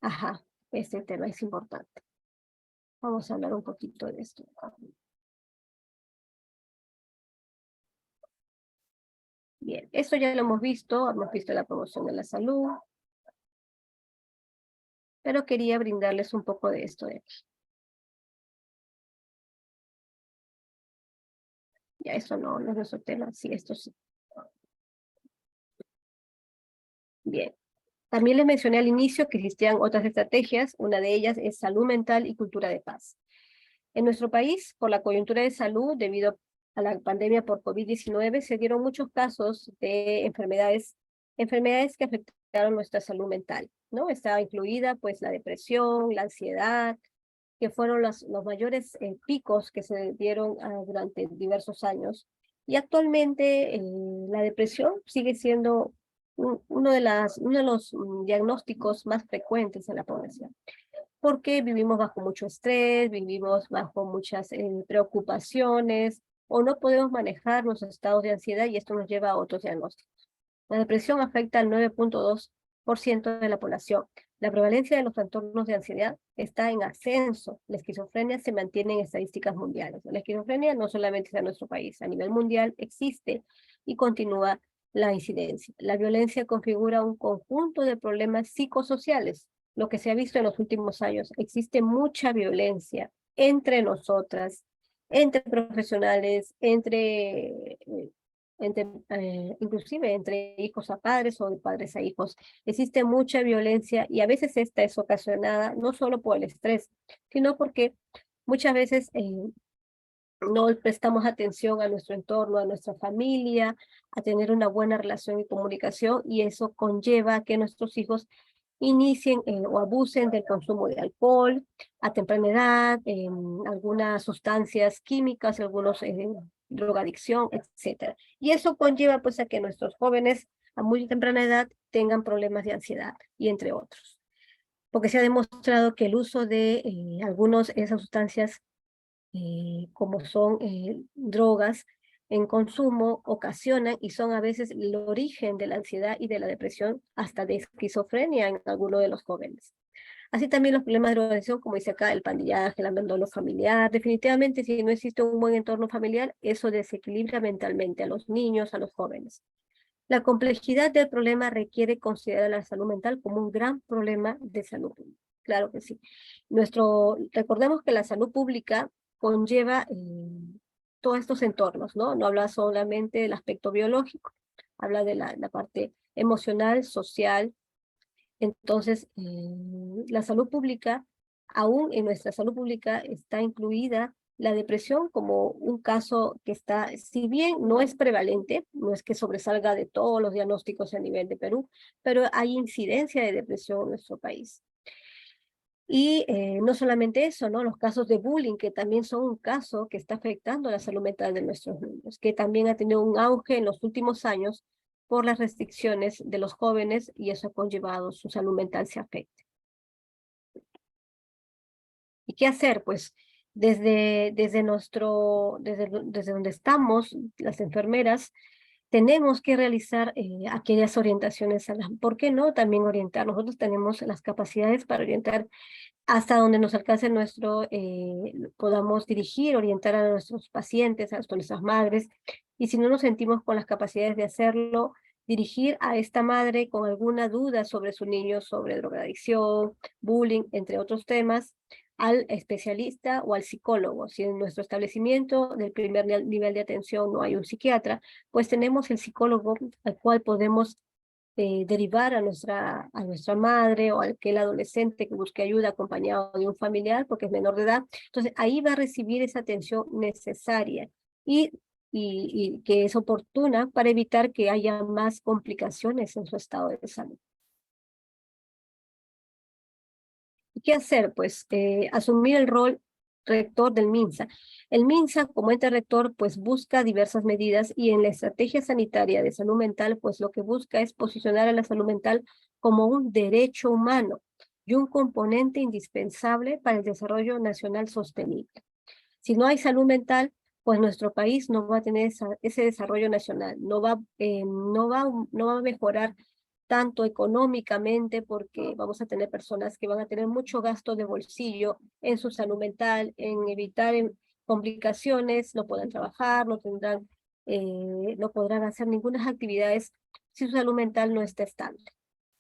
Ajá, este tema es importante. Vamos a hablar un poquito de esto. Bien, esto ya lo hemos visto la promoción de la salud, pero quería brindarles un poco de esto de aquí. Ya, eso no es nuestro tema, sí, esto sí. Bien, también les mencioné al inicio que existían otras estrategias, una de ellas es salud mental y cultura de paz. En nuestro país, por la coyuntura de salud, debido a la pandemia por COVID-19, se dieron muchos casos de enfermedades que afectaron nuestra salud mental, ¿no? Estaba incluida, pues, la depresión, la ansiedad, que fueron los mayores picos que se dieron durante diversos años. Y actualmente la depresión sigue siendo uno de los diagnósticos más frecuentes en la población, porque vivimos bajo mucho estrés, vivimos bajo muchas preocupaciones, o no podemos manejar nuestros estados de ansiedad y esto nos lleva a otros diagnósticos. La depresión afecta al 9.2% de la población. La prevalencia de los trastornos de ansiedad está en ascenso. La esquizofrenia se mantiene en estadísticas mundiales. La esquizofrenia no solamente está en nuestro país, a nivel mundial existe y continúa la incidencia. La violencia configura un conjunto de problemas psicosociales. Lo que se ha visto en los últimos años, existe mucha violencia entre nosotras, entre profesionales, inclusive entre hijos a padres o de padres a hijos. Existe mucha violencia y a veces esta es ocasionada no solo por el estrés, sino porque muchas veces no prestamos atención a nuestro entorno, a nuestra familia, a tener una buena relación y comunicación, y eso conlleva a que nuestros hijos inicien o abusen del consumo de alcohol a temprana edad, algunas sustancias químicas, algunos drogadicción, etcétera. Y eso conlleva pues a que nuestros jóvenes a muy temprana edad tengan problemas de ansiedad y entre otros. Porque se ha demostrado que el uso de algunas de esas sustancias como son drogas en consumo, ocasionan y son a veces el origen de la ansiedad y de la depresión, hasta de esquizofrenia en algunos de los jóvenes. Así también los problemas de drogadicción, como dice acá, el pandillaje, el abandono familiar. Definitivamente, si no existe un buen entorno familiar, eso desequilibra mentalmente a los niños, a los jóvenes. La complejidad del problema requiere considerar la salud mental como un gran problema de salud pública. Claro que sí. Recordemos que la salud pública conlleva todos estos entornos, ¿no? No habla solamente del aspecto biológico, habla de la parte emocional, social. Entonces, la salud pública, aún en nuestra salud pública está incluida la depresión como un caso que está, si bien no es prevalente, no es que sobresalga de todos los diagnósticos a nivel de Perú, pero hay incidencia de depresión en nuestro país. Y no solamente eso, ¿no? Los casos de bullying, que también son un caso que está afectando la salud mental de nuestros niños, que también ha tenido un auge en los últimos años por las restricciones de los jóvenes y eso ha conllevado su salud mental se afecte. ¿Y qué hacer? Pues desde donde estamos, las enfermeras, tenemos que realizar aquellas orientaciones, ¿por qué no? También orientar, nosotros tenemos las capacidades para orientar hasta donde nos alcance podamos dirigir, orientar a nuestros pacientes, a nuestras madres, y si no nos sentimos con las capacidades de hacerlo, dirigir a esta madre con alguna duda sobre su niño, sobre drogadicción, bullying, entre otros temas, al especialista o al psicólogo. Si en nuestro establecimiento del primer nivel de atención no hay un psiquiatra, pues tenemos el psicólogo al cual podemos derivar a nuestra madre o a aquel adolescente que busque ayuda acompañado de un familiar porque es menor de edad. Entonces ahí va a recibir esa atención necesaria y, y que es oportuna para evitar que haya más complicaciones en su estado de salud. ¿Y qué hacer? Pues asumir el rol rector del MINSA. El MINSA, como ente rector, pues busca diversas medidas y en la estrategia sanitaria de salud mental, pues lo que busca es posicionar a la salud mental como un derecho humano y un componente indispensable para el desarrollo nacional sostenible. Si no hay salud mental, pues nuestro país no va a tener ese desarrollo nacional, no va a mejorar tanto económicamente porque vamos a tener personas que van a tener mucho gasto de bolsillo en su salud mental, en evitar complicaciones, no podrán trabajar, no podrán hacer ninguna actividades si su salud mental no está estable.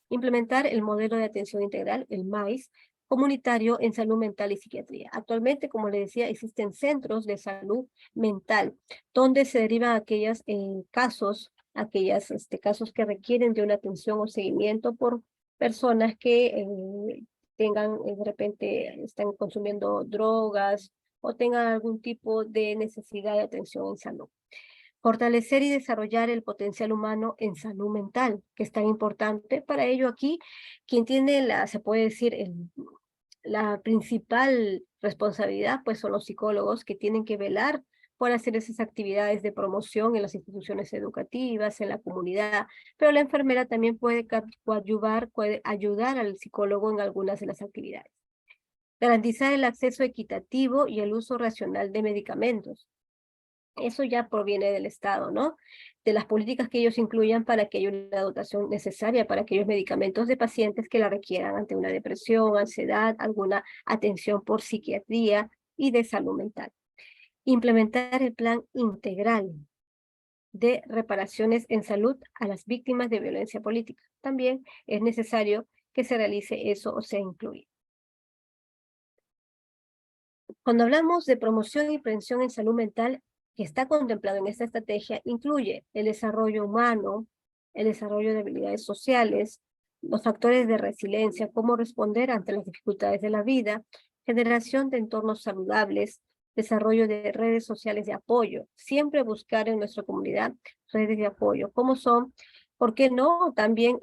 Implementar el modelo de atención integral, el MAIS, comunitario en salud mental y psiquiatría. Actualmente, como le decía, existen centros de salud mental donde se derivan aquellos casos que requieren de una atención o seguimiento por personas que de repente están consumiendo drogas o tengan algún tipo de necesidad de atención en salud. Fortalecer y desarrollar el potencial humano en salud mental, que es tan importante. Para ello aquí, quien tiene se puede decir, la principal responsabilidad, pues son los psicólogos que tienen que velar por hacer esas actividades de promoción en las instituciones educativas, en la comunidad, pero la enfermera también puede puede ayudar al psicólogo en algunas de las actividades. Garantizar el acceso equitativo y el uso racional de medicamentos. Eso ya proviene del Estado, ¿no? De las políticas que ellos incluyan para que haya una dotación necesaria para aquellos medicamentos de pacientes que la requieran ante una depresión, ansiedad, alguna atención por psiquiatría y de salud mental. Implementar el plan integral de reparaciones en salud a las víctimas de violencia política. También es necesario que se realice eso o sea incluido. Cuando hablamos de promoción y prevención en salud mental, que está contemplado en esta estrategia, incluye el desarrollo humano, el desarrollo de habilidades sociales, los factores de resiliencia, cómo responder ante las dificultades de la vida, generación de entornos saludables, desarrollo de redes sociales de apoyo, siempre buscar en nuestra comunidad redes de apoyo. ¿Cómo son? ¿Por qué no? También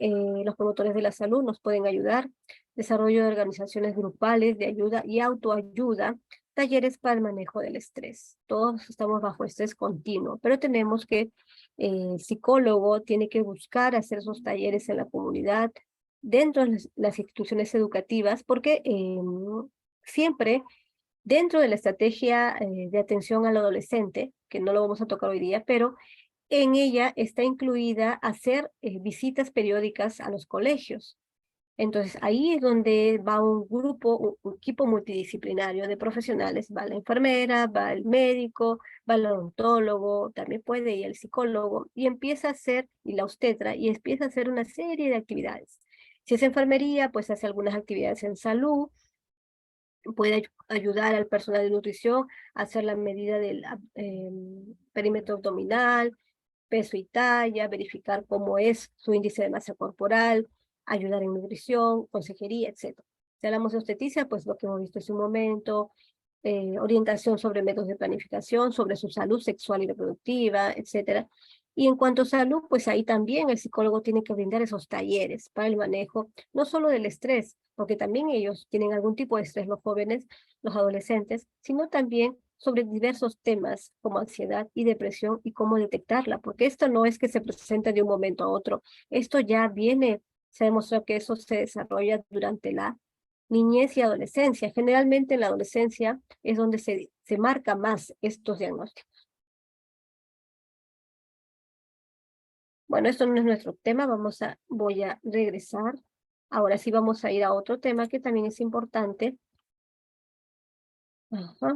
los promotores de la salud nos pueden ayudar, desarrollo de organizaciones grupales de ayuda y autoayuda, talleres para el manejo del estrés. Todos estamos bajo estrés continuo, pero tenemos que, el psicólogo tiene que buscar hacer esos talleres en la comunidad, dentro de las instituciones educativas, porque siempre dentro de la estrategia de atención al adolescente, que no lo vamos a tocar hoy día, pero en ella está incluida hacer visitas periódicas a los colegios. Entonces, ahí es donde va un grupo, un equipo multidisciplinario de profesionales. Va la enfermera, va el médico, va el odontólogo, también puede ir el psicólogo, y empieza a hacer, y la obstetra, y empieza a hacer una serie de actividades. Si es enfermería, pues hace algunas actividades en salud, puede ayudar al personal de nutrición a hacer la medida del perímetro abdominal, peso y talla, verificar cómo es su índice de masa corporal, ayudar en nutrición, consejería, etc. Si hablamos de obstetricia, pues lo que hemos visto hace un momento, orientación sobre métodos de planificación, sobre su salud sexual y reproductiva, etc. Y en cuanto a salud, pues ahí también el psicólogo tiene que brindar esos talleres para el manejo, no solo del estrés, porque también ellos tienen algún tipo de estrés, los jóvenes, los adolescentes, sino también sobre diversos temas como ansiedad y depresión y cómo detectarla, porque esto no es que se presente de un momento a otro, esto ya viene, se ha demostrado que eso se desarrolla durante la niñez y adolescencia. Generalmente en la adolescencia es donde se marca más estos diagnósticos. Bueno, esto no es nuestro tema, voy a regresar. Ahora sí vamos a ir a otro tema que también es importante. Ajá.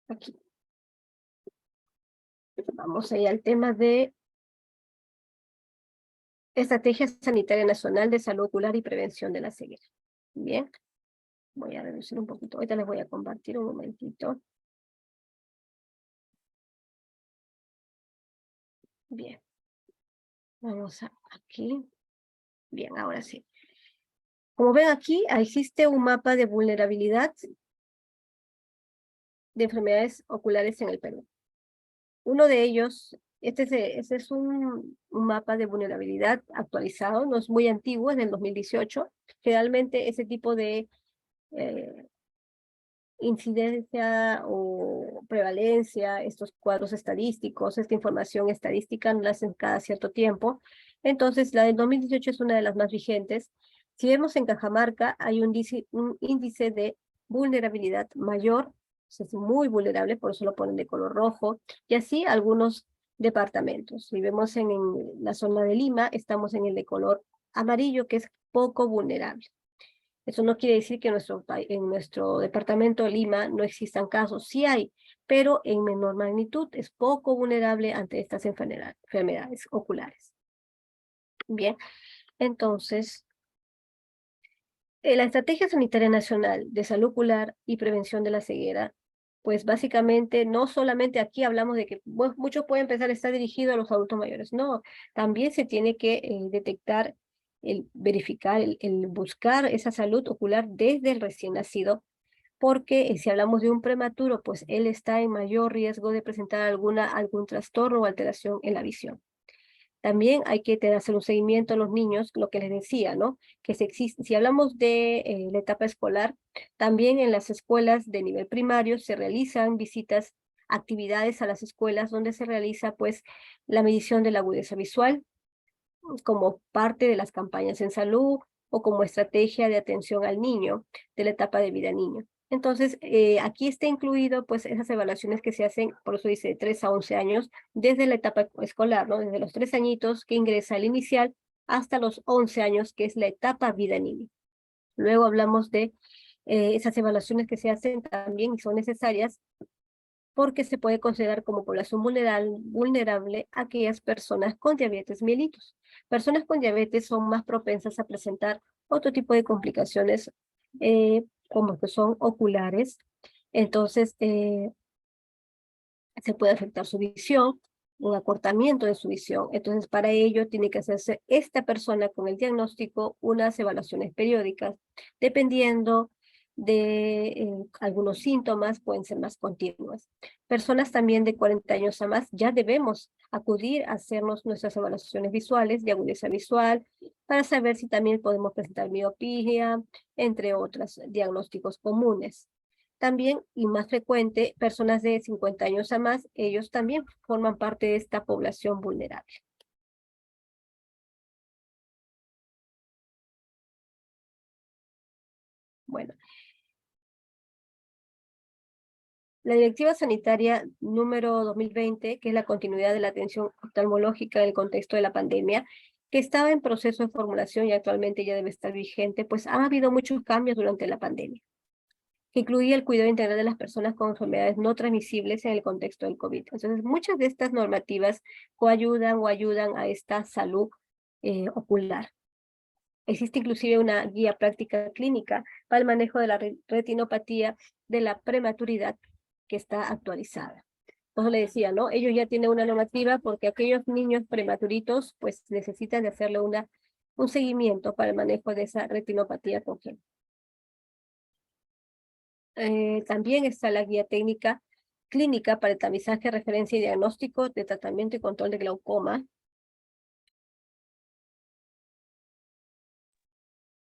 Aquí. Vamos a ir al tema de Estrategia Sanitaria Nacional de Salud Ocular y Prevención de la Ceguera. Bien, voy a reducir un poquito. Ahorita les voy a compartir un momentito. Bien, vamos a aquí. Bien, ahora sí. Como ven aquí, existe un mapa de vulnerabilidad de enfermedades oculares en el Perú. Uno de ellos, este es un mapa de vulnerabilidad actualizado, no es muy antiguo, es del 2018. Generalmente ese tipo de incidencia o prevalencia, estos cuadros estadísticos, esta información estadística no la hacen cada cierto tiempo. Entonces, la del 2018 es una de las más vigentes. Si vemos en Cajamarca, hay un índice de vulnerabilidad mayor, es muy vulnerable, por eso lo ponen de color rojo, y así algunos departamentos. Si vemos en la zona de Lima, estamos en el de color amarillo, que es poco vulnerable. Eso no quiere decir que en nuestro departamento de Lima no existan casos, sí hay, pero en menor magnitud, es poco vulnerable ante estas enfermedades oculares. Bien, entonces, la Estrategia Sanitaria Nacional de Salud Ocular y Prevención de la Ceguera, pues básicamente no solamente aquí hablamos de que muchos pueden pensar está dirigido a los adultos mayores, no, también se tiene que detectar, verificar, el buscar esa salud ocular desde el recién nacido, porque si hablamos de un prematuro, pues él está en mayor riesgo de presentar algún trastorno o alteración en la visión. También hay que hacer un seguimiento a los niños, lo que les decía, ¿no? Que si hablamos de la etapa escolar, también en las escuelas de nivel primario se realizan visitas, actividades a las escuelas donde se realiza pues la medición de la agudeza visual como parte de las campañas en salud o como estrategia de atención al niño de la etapa de vida niño. Entonces, aquí está incluido pues esas evaluaciones que se hacen, por eso dice de 3 a 11 años, desde la etapa escolar, ¿no? Desde los 3 añitos que ingresa al inicial hasta los 11 años, que es la etapa vida niño. Luego hablamos de esas evaluaciones que se hacen también y son necesarias porque se puede considerar como población vulnerable a aquellas personas con diabetes mellitus. Personas con diabetes son más propensas a presentar otro tipo de complicaciones como que son oculares. Entonces, se puede afectar su visión, un acortamiento de su visión. Entonces, para ello tiene que hacerse esta persona con el diagnóstico unas evaluaciones periódicas, dependiendo de algunos síntomas, pueden ser más continuas. Personas también de 40 años a más, ya debemos acudir a hacernos nuestras evaluaciones visuales de agudeza visual para saber si también podemos presentar miopía, entre otros diagnósticos comunes. También, y más frecuente, personas de 50 años a más, ellos también forman parte de esta población vulnerable. Bueno, la Directiva Sanitaria número 2020, que es la continuidad de la atención oftalmológica en el contexto de la pandemia, que estaba en proceso de formulación y actualmente ya debe estar vigente, pues ha habido muchos cambios durante la pandemia, que incluía el cuidado integral de las personas con enfermedades no transmisibles en el contexto del COVID. Entonces, muchas de estas normativas coayudan o ayudan a esta salud ocular. Existe inclusive una guía práctica clínica para el manejo de la retinopatía de la prematuridad que está actualizada. Entonces le decía, ¿no? Ellos ya tienen una normativa porque aquellos niños prematuritos pues necesitan de hacerle un seguimiento para el manejo de esa retinopatía congénita. También está la guía técnica clínica para el tamizaje, referencia y diagnóstico de tratamiento y control de glaucoma.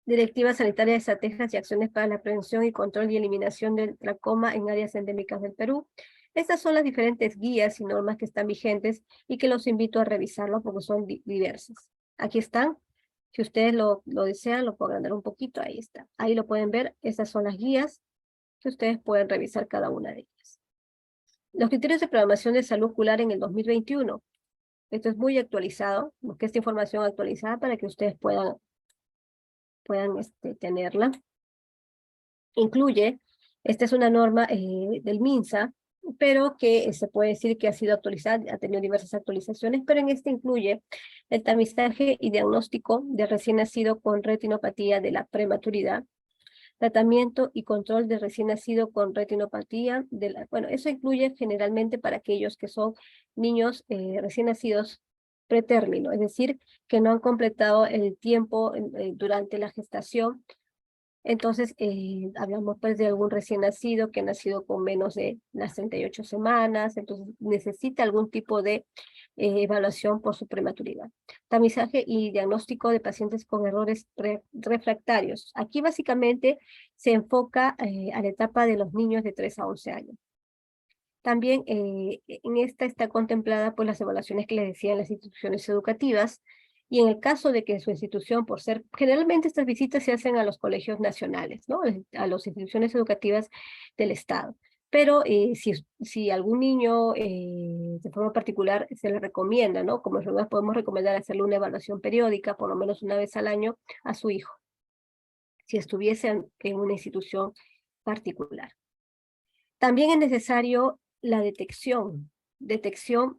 Directiva sanitaria de estrategias y acciones para la prevención y control y eliminación del glaucoma en áreas endémicas del Perú. Estas son las diferentes guías y normas que están vigentes y que los invito a revisarlo porque son diversas. Aquí están. Si ustedes lo desean, lo puedo agrandar un poquito. Ahí está. Ahí lo pueden ver. Estas son las guías que ustedes pueden revisar cada una de ellas. Los criterios de programación de salud ocular en el 2021. Esto es muy actualizado. Busqué esta información actualizada para que ustedes puedan tenerla. Incluye, esta es una norma del MINSA, pero que se puede decir que ha sido actualizada, ha tenido diversas actualizaciones, pero en este incluye el tamizaje y diagnóstico de recién nacido con retinopatía de la prematuridad, tratamiento y control de recién nacido con retinopatía. Bueno, eso incluye generalmente para aquellos que son niños recién nacidos pretérmino, es decir, que no han completado el tiempo durante la gestación. Entonces, hablamos pues de algún recién nacido que ha nacido con menos de las 38 semanas, entonces necesita algún tipo de evaluación por su prematuridad. Tamizaje y diagnóstico de pacientes con errores refractarios. Aquí básicamente se enfoca a la etapa de los niños de 3 a 11 años. También en esta está contemplada pues las evaluaciones que les decía en las instituciones educativas, y en el caso de que su institución, por ser, generalmente estas visitas se hacen a los colegios nacionales, ¿no? A las instituciones educativas del Estado. Pero si algún niño de forma particular se le recomienda, ¿no? Como nosotros podemos recomendar hacerle una evaluación periódica, por lo menos una vez al año, a su hijo, si estuviese en una institución particular. También es necesario la detección,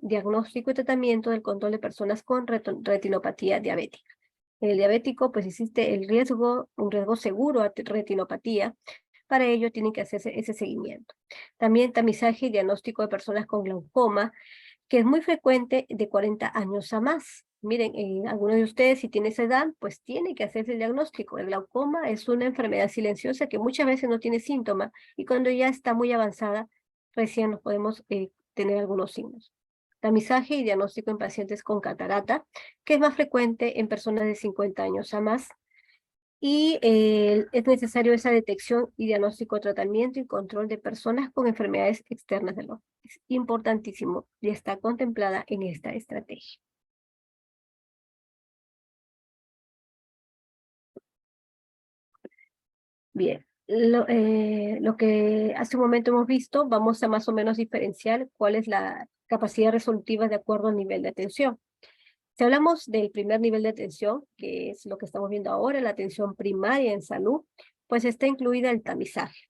diagnóstico y tratamiento del control de personas con retinopatía diabética. En el diabético, pues existe el riesgo, un riesgo seguro a retinopatía. Para ello tienen que hacerse ese seguimiento. También tamizaje y diagnóstico de personas con glaucoma, que es muy frecuente de 40 años a más. Miren, algunos de ustedes, si tiene esa edad, pues tiene que hacerse el diagnóstico. El glaucoma es una enfermedad silenciosa que muchas veces no tiene síntoma, y cuando ya está muy avanzada, recién nos podemos tener algunos signos. Tamizaje y diagnóstico en pacientes con catarata, que es más frecuente en personas de 50 años a más. Y es necesario esa detección y diagnóstico, tratamiento y control de personas con enfermedades externas del ojo. Es importantísimo y está contemplada en esta estrategia. Bien, lo que hace un momento hemos visto, vamos a más o menos diferenciar cuál es la capacidad resolutiva de acuerdo al nivel de atención. Si hablamos del primer nivel de atención, que es lo que estamos viendo ahora, la atención primaria en salud, pues está incluida el tamizaje.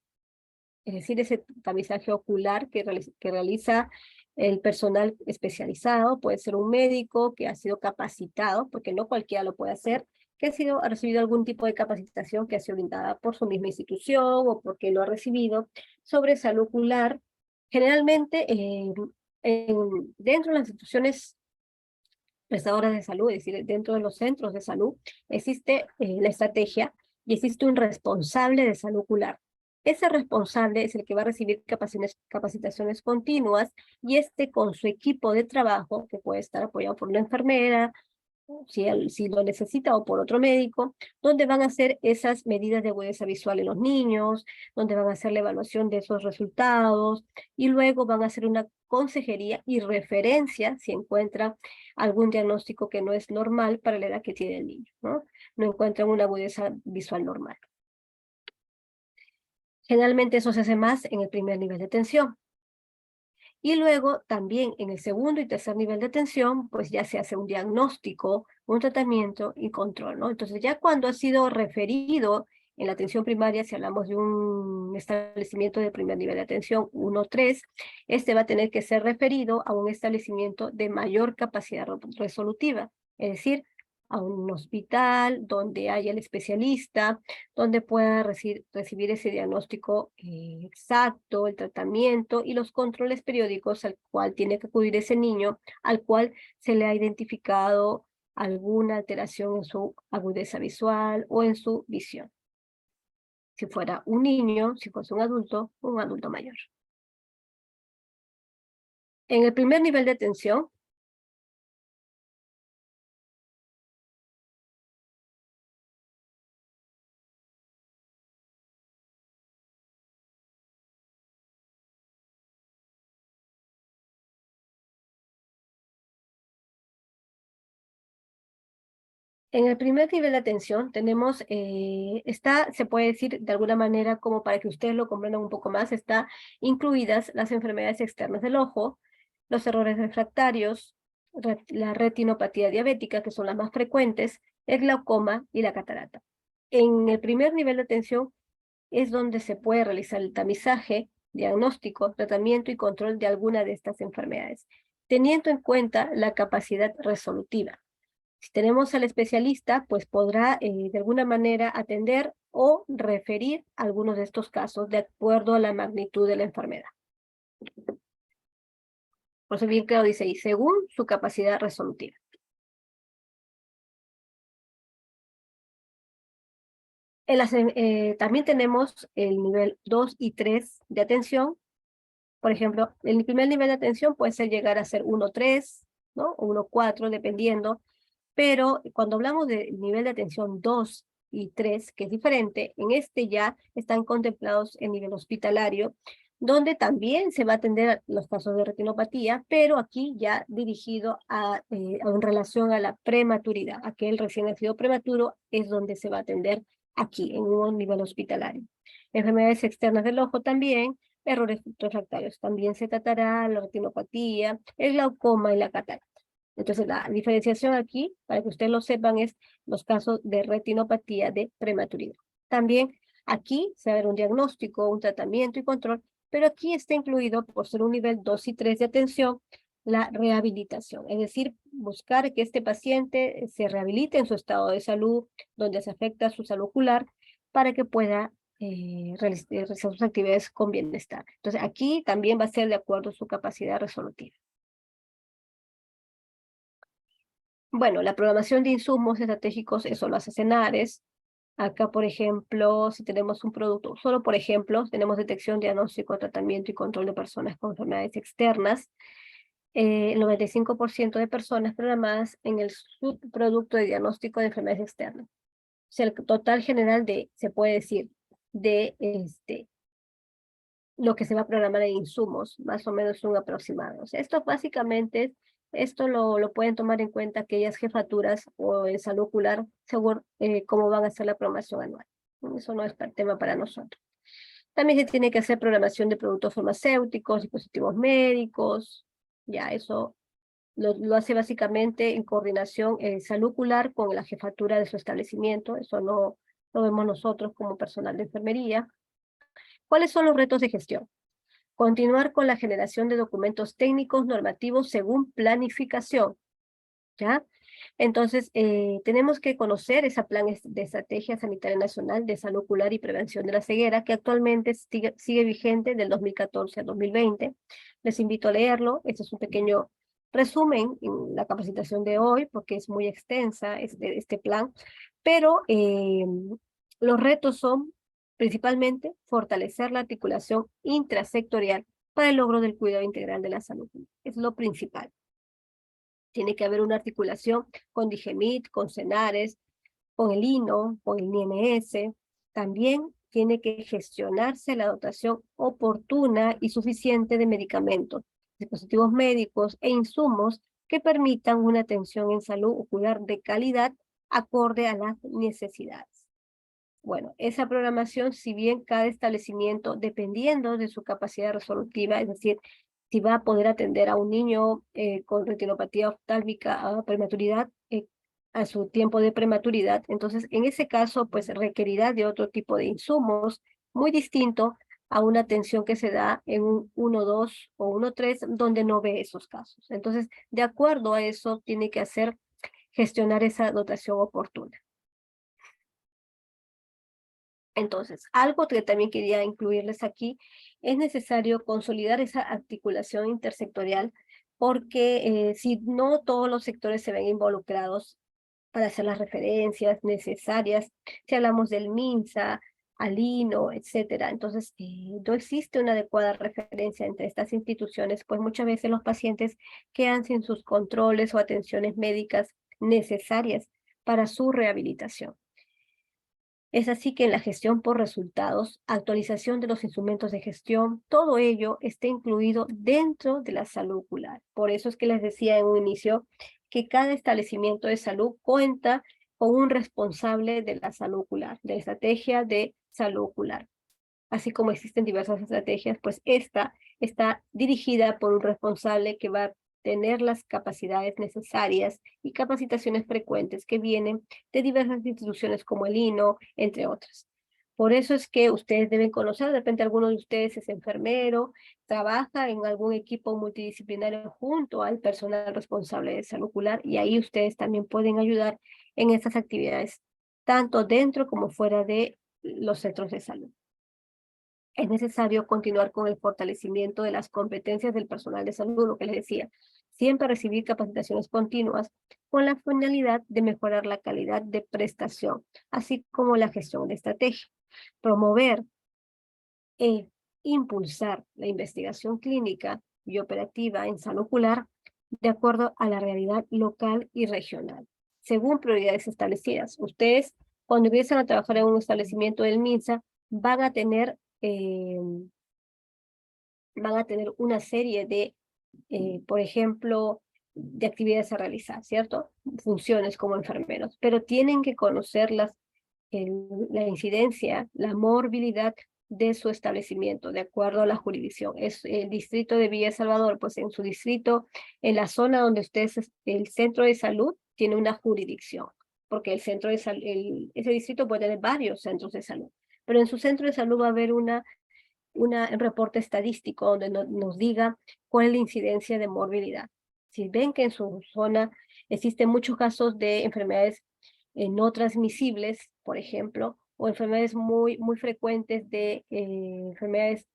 Es decir, ese tamizaje ocular que realiza el personal especializado, puede ser un médico que ha sido capacitado, porque no cualquiera lo puede hacer, que ha recibido algún tipo de capacitación que ha sido brindada por su misma institución o porque lo ha recibido sobre salud ocular. Generalmente, dentro de las instituciones prestadoras de salud, es decir, dentro de los centros de salud, existe la estrategia y existe un responsable de salud ocular. Ese responsable es el que va a recibir capacitaciones continuas, y con su equipo de trabajo, que puede estar apoyado por una enfermera, si lo necesita, o por otro médico, donde van a hacer esas medidas de agudeza visual en los niños, donde van a hacer la evaluación de esos resultados, y luego van a hacer una consejería y referencia si encuentran algún diagnóstico que no es normal para la edad que tiene el niño, ¿no? No encuentran una agudeza visual normal. Generalmente eso se hace más en el primer nivel de atención. Y luego también en el segundo y tercer nivel de atención, pues ya se hace un diagnóstico, un tratamiento y control, ¿no? Entonces ya cuando ha sido referido en la atención primaria, si hablamos de un establecimiento de primer nivel de atención 1-3, este va a tener que ser referido a un establecimiento de mayor capacidad resolutiva, es decir, a un hospital donde haya el especialista, donde pueda recibir ese diagnóstico exacto, el tratamiento y los controles periódicos al cual tiene que acudir ese niño, al cual se le ha identificado alguna alteración en su agudeza visual o en su visión. Si fuera un niño, si fuese un adulto mayor. En el primer nivel de atención, de atención tenemos, se puede decir de alguna manera, como para que ustedes lo comprendan un poco más, está incluidas las enfermedades externas del ojo, los errores refractarios, la retinopatía diabética, que son las más frecuentes, el glaucoma y la catarata. En el primer nivel de atención es donde se puede realizar el tamizaje, diagnóstico, tratamiento y control de alguna de estas enfermedades, teniendo en cuenta la capacidad resolutiva. Si tenemos al especialista, pues podrá de alguna manera atender o referir algunos de estos casos de acuerdo a la magnitud de la enfermedad. Por eso bien claro dice ahí, según su capacidad resolutiva. También tenemos el nivel 2 y 3 de atención. Por ejemplo, el primer nivel de atención puede ser llegar a ser 1-3, ¿no? O 1-4, dependiendo. Pero cuando hablamos de nivel de atención 2 y 3, que es diferente, en este ya están contemplados en nivel hospitalario, donde también se va a atender los casos de retinopatía, pero aquí ya dirigido en relación a la prematuridad. Aquel recién nacido prematuro es donde se va a atender aquí, en un nivel hospitalario. Enfermedades externas del ojo también, errores refractarios. También se tratará la retinopatía, el glaucoma y la catarata. Entonces, la diferenciación aquí, para que ustedes lo sepan, es los casos de retinopatía de prematuridad. También aquí se va a ver un diagnóstico, un tratamiento y control, pero aquí está incluido, por ser un nivel 2 y 3 de atención, la rehabilitación. Es decir, buscar que este paciente se rehabilite en su estado de salud, donde se afecta su salud ocular, para que pueda realizar sus actividades con bienestar. Entonces, aquí también va a ser de acuerdo a su capacidad resolutiva. Bueno, la programación de insumos estratégicos, eso lo hace Senares. Acá, por ejemplo, si tenemos un producto, solo por ejemplo, tenemos detección, diagnóstico, tratamiento y control de personas con enfermedades externas. El 95% de personas programadas en el subproducto de diagnóstico de enfermedades externas. O sea, el total general se puede decir, de lo que se va a programar en insumos, más o menos un aproximado. O sea, esto lo pueden tomar en cuenta aquellas jefaturas o en salud ocular, según cómo van a hacer la programación anual. Eso no es tema para nosotros. También se tiene que hacer programación de productos farmacéuticos, dispositivos médicos, ya eso lo hace básicamente en coordinación salud ocular con la jefatura de su establecimiento, eso no lo vemos nosotros como personal de enfermería. ¿Cuáles son los retos de gestión? Continuar con la generación de documentos técnicos normativos según planificación, ¿ya? Entonces, tenemos que conocer ese plan de Estrategia Sanitaria Nacional de Salud Ocular y Prevención de la Ceguera, que actualmente sigue vigente del 2014 al 2020. Les invito a leerlo. Este es un pequeño resumen en la capacitación de hoy, porque es muy extensa este plan, pero los retos son principalmente fortalecer la articulación intrasectorial para el logro del cuidado integral de la salud. Es lo principal. Tiene que haber una articulación con Digemit, con Senares, con el INO, con el INS. También tiene que gestionarse la dotación oportuna y suficiente de medicamentos, dispositivos médicos e insumos que permitan una atención en salud ocular de calidad acorde a las necesidades. Bueno, esa programación, si bien cada establecimiento, dependiendo de su capacidad resolutiva, es decir, si va a poder atender a un niño con retinopatía oftálmica a prematuridad, a su tiempo de prematuridad, entonces en ese caso, pues requerirá de otro tipo de insumos muy distinto a una atención que se da en un 1-2 o 1-3, donde no ve esos casos. Entonces, de acuerdo a eso, tiene que gestionar esa dotación oportuna. Entonces, algo que también quería incluirles aquí, es necesario consolidar esa articulación intersectorial, porque si no todos los sectores se ven involucrados para hacer las referencias necesarias, si hablamos del MINSA, Alino, etcétera, entonces no existe una adecuada referencia entre estas instituciones, pues muchas veces los pacientes quedan sin sus controles o atenciones médicas necesarias para su rehabilitación. Es así que en la gestión por resultados, actualización de los instrumentos de gestión, todo ello está incluido dentro de la salud ocular. Por eso es que les decía en un inicio que cada establecimiento de salud cuenta con un responsable de la salud ocular, de la estrategia de salud ocular. Así como existen diversas estrategias, pues esta está dirigida por un responsable que va a tener las capacidades necesarias y capacitaciones frecuentes que vienen de diversas instituciones como el INO, entre otras. Por eso es que ustedes deben conocer, de repente alguno de ustedes es enfermero, trabaja en algún equipo multidisciplinario junto al personal responsable de salud ocular, y ahí ustedes también pueden ayudar en estas actividades, tanto dentro como fuera de los centros de salud. Es necesario continuar con el fortalecimiento de las competencias del personal de salud, lo que les decía. Siempre recibir capacitaciones continuas con la finalidad de mejorar la calidad de prestación, así como la gestión de estrategia. Promover e impulsar la investigación clínica y operativa en salud ocular de acuerdo a la realidad local y regional, según prioridades establecidas. Ustedes, cuando empiezan a trabajar en un establecimiento del MINSA, van a tener una serie de, por ejemplo, de actividades a realizar, ¿cierto? Funciones como enfermeros, pero tienen que conocer la incidencia, la morbilidad de su establecimiento, de acuerdo a la jurisdicción. Es el distrito de Villa Salvador, pues en su distrito, en la zona donde ustedes, el centro de salud tiene una jurisdicción, porque el centro de salud, ese distrito puede tener varios centros de salud, pero en su centro de salud va a haber un reporte estadístico donde nos diga cuál es la incidencia de morbilidad. Si ven que en su zona existen muchos casos de enfermedades no transmisibles, por ejemplo, o enfermedades muy frecuentes de enfermedades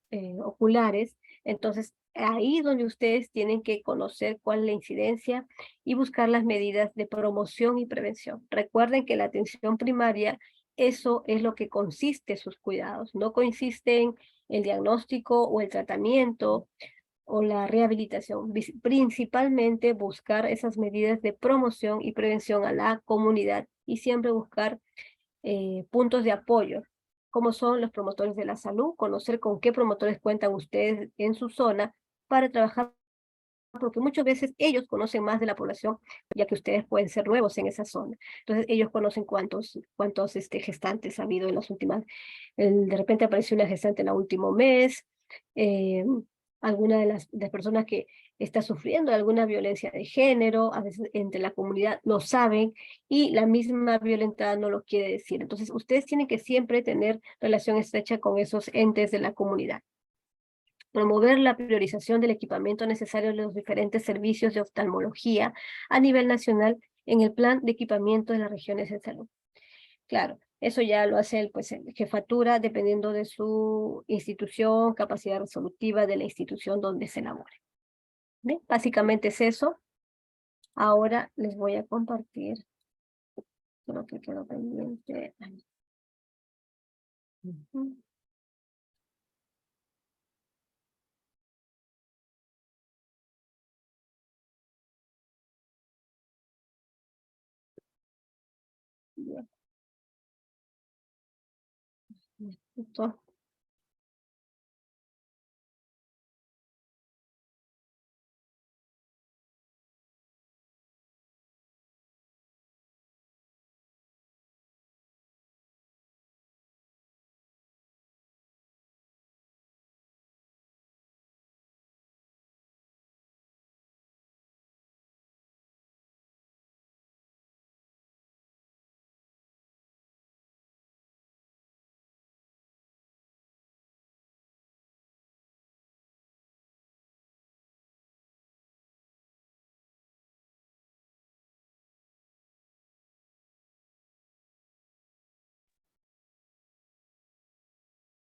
oculares, entonces ahí es donde ustedes tienen que conocer cuál es la incidencia y buscar las medidas de promoción y prevención. Recuerden que la atención primaria, eso es lo que consiste sus cuidados, no consiste en el diagnóstico o el tratamiento o la rehabilitación, principalmente buscar esas medidas de promoción y prevención a la comunidad y siempre buscar puntos de apoyo, como son los promotores de la salud, conocer con qué promotores cuentan ustedes en su zona para trabajar, porque muchas veces ellos conocen más de la población, ya que ustedes pueden ser nuevos en esa zona. Entonces ellos conocen cuántos gestantes ha habido en las últimas, de repente apareció una gestante en el último mes, alguna de las personas que está sufriendo alguna violencia de género, a veces entre la comunidad lo saben y la misma violentada no lo quiere decir. Entonces ustedes tienen que siempre tener relación estrecha con esos entes de la comunidad. Promover la priorización del equipamiento necesario en los diferentes servicios de oftalmología a nivel nacional en el plan de equipamiento de las regiones de salud. Claro, eso ya lo hace pues, el jefatura dependiendo de su institución, capacidad resolutiva de la institución donde se elabore. ¿Bien? Básicamente es eso. Ahora les voy a compartir lo que quedó pendiente. Ujú. Bien. Listo.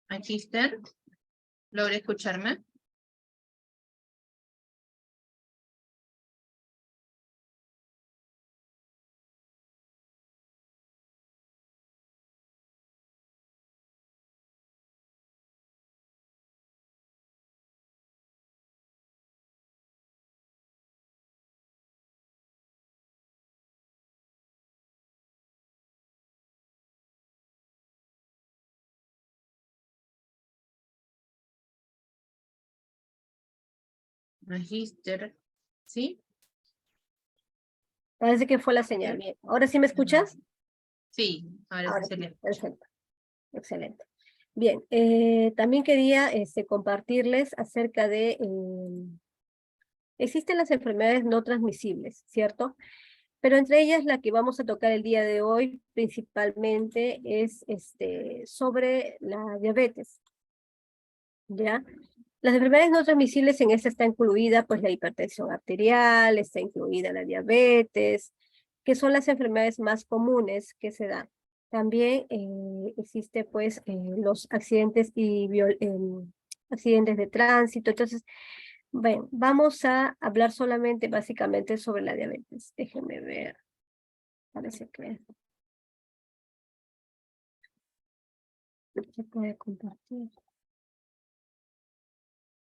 Magister, ¿logra escucharme? Magister, ¿sí? Parece que fue la señal. Bien. ¿Ahora sí me escuchas? Sí, ahora Ahora sí se sí, le escucha. perfecto. Excelente. Bien, también quería compartirles acerca de, existen las enfermedades no transmisibles, ¿cierto? Pero entre ellas la que vamos a tocar el día de hoy principalmente es sobre la diabetes, ¿ya? Las enfermedades no transmisibles en esta está incluida pues la hipertensión arterial, está incluida la diabetes, que son las enfermedades más comunes que se dan. También existe pues los accidentes y accidentes de tránsito. Entonces, bueno, vamos a hablar solamente básicamente sobre la diabetes. Déjenme ver. Parece que se puede compartir.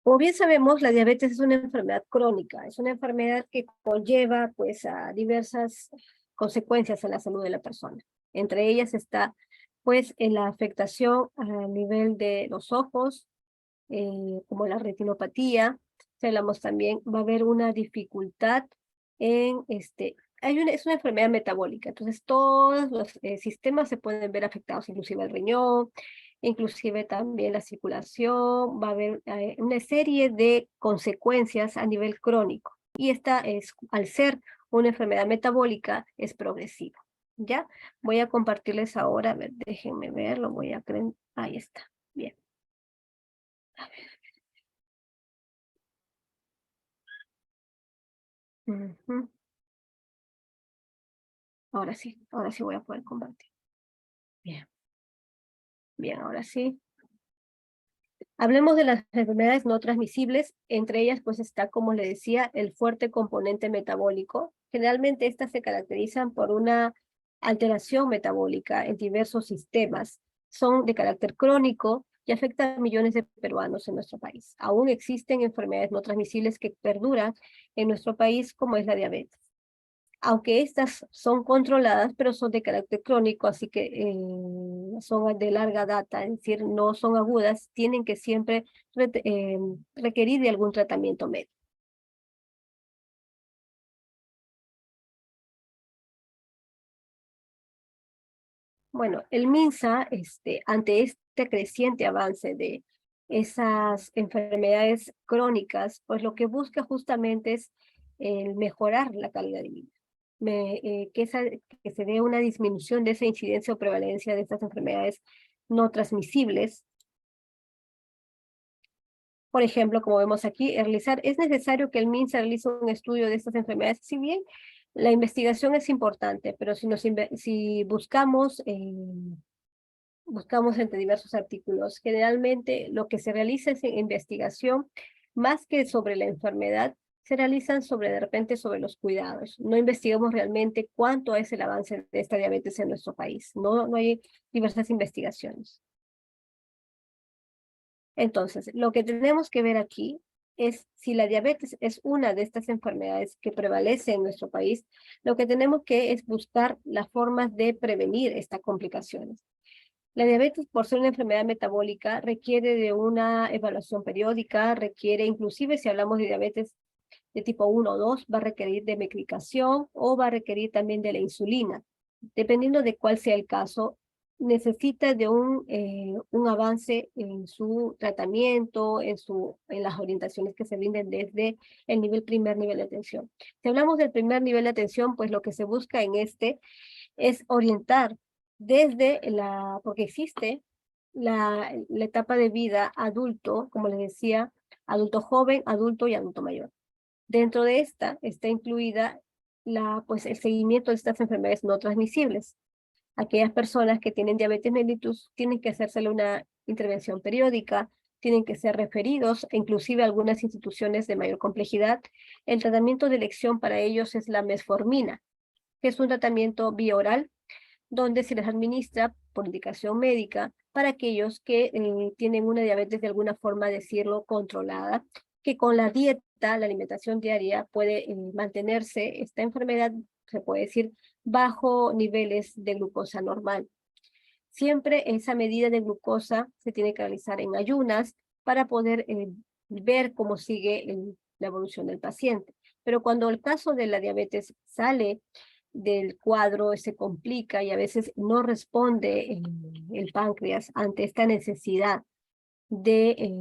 Como bien sabemos, la diabetes es una enfermedad crónica, es una enfermedad que conlleva pues a diversas consecuencias en la salud de la persona. Entre ellas está pues en la afectación a nivel de los ojos, como la retinopatía. Si hablamos también, va a haber una dificultad en es una enfermedad metabólica, entonces todos los sistemas se pueden ver afectados, inclusive el riñón, inclusive también la circulación, va a haber una serie de consecuencias a nivel crónico. Y esta es, al ser una enfermedad metabólica, es progresiva. ¿Ya? Voy a compartirles ahora, a ver, déjenme ver, lo voy a creer. Ahí está, bien. A ver. Ujú. Ahora sí voy a poder compartir. Bien, bien, ahora sí. Hablemos de las enfermedades no transmisibles, entre ellas pues está, como le decía, el fuerte componente metabólico. Generalmente estas se caracterizan por una alteración metabólica en diversos sistemas. Son de carácter crónico y afectan a millones de peruanos en nuestro país. Aún existen enfermedades no transmisibles que perduran en nuestro país, como es la diabetes. Aunque estas son controladas, pero son de carácter crónico, así que son de larga data, es decir, no son agudas, tienen que siempre requerir de algún tratamiento médico. Bueno, el MINSA, ante este creciente avance de esas enfermedades crónicas, pues lo que busca justamente es mejorar la calidad de vida. Que se dé una disminución de esa incidencia o prevalencia de estas enfermedades no transmisibles. Por ejemplo, como vemos aquí, es necesario que el MINSA realice un estudio de estas enfermedades. Si bien la investigación es importante, pero si buscamos entre diversos artículos, generalmente lo que se realiza es investigación más que sobre la enfermedad, se realizan de repente sobre los cuidados. No investigamos realmente cuánto es el avance de esta diabetes en nuestro país. No hay diversas investigaciones. Entonces, lo que tenemos que ver aquí es si la diabetes es una de estas enfermedades que prevalece en nuestro país, lo que tenemos que es buscar las formas de prevenir estas complicaciones. La diabetes, por ser una enfermedad metabólica, requiere de una evaluación periódica, requiere, inclusive si hablamos de diabetes de tipo 1 o 2, va a requerir de medicación o va a requerir también de la insulina. Dependiendo de cuál sea el caso, necesita de un avance en su tratamiento, en las orientaciones que se brinden desde el primer nivel de atención. Si hablamos del primer nivel de atención, pues lo que se busca en es orientar porque existe la etapa de vida adulto, como les decía, adulto joven, adulto y adulto mayor. Dentro de esta está incluida pues, el seguimiento de estas enfermedades no transmisibles. Aquellas personas que tienen diabetes mellitus tienen que hacérsele una intervención periódica, tienen que ser referidos, inclusive a algunas instituciones de mayor complejidad. El tratamiento de elección para ellos es la metformina, que es un tratamiento bioral donde se les administra por indicación médica para aquellos que tienen una diabetes de alguna forma, decirlo, controlada, que con la dieta, la alimentación diaria puede mantenerse esta enfermedad, se puede decir, bajo niveles de glucosa normal. Siempre esa medida de glucosa se tiene que realizar en ayunas para poder ver cómo sigue la evolución del paciente. Pero cuando el caso de la diabetes sale del cuadro, se complica y a veces no responde el páncreas ante esta necesidad de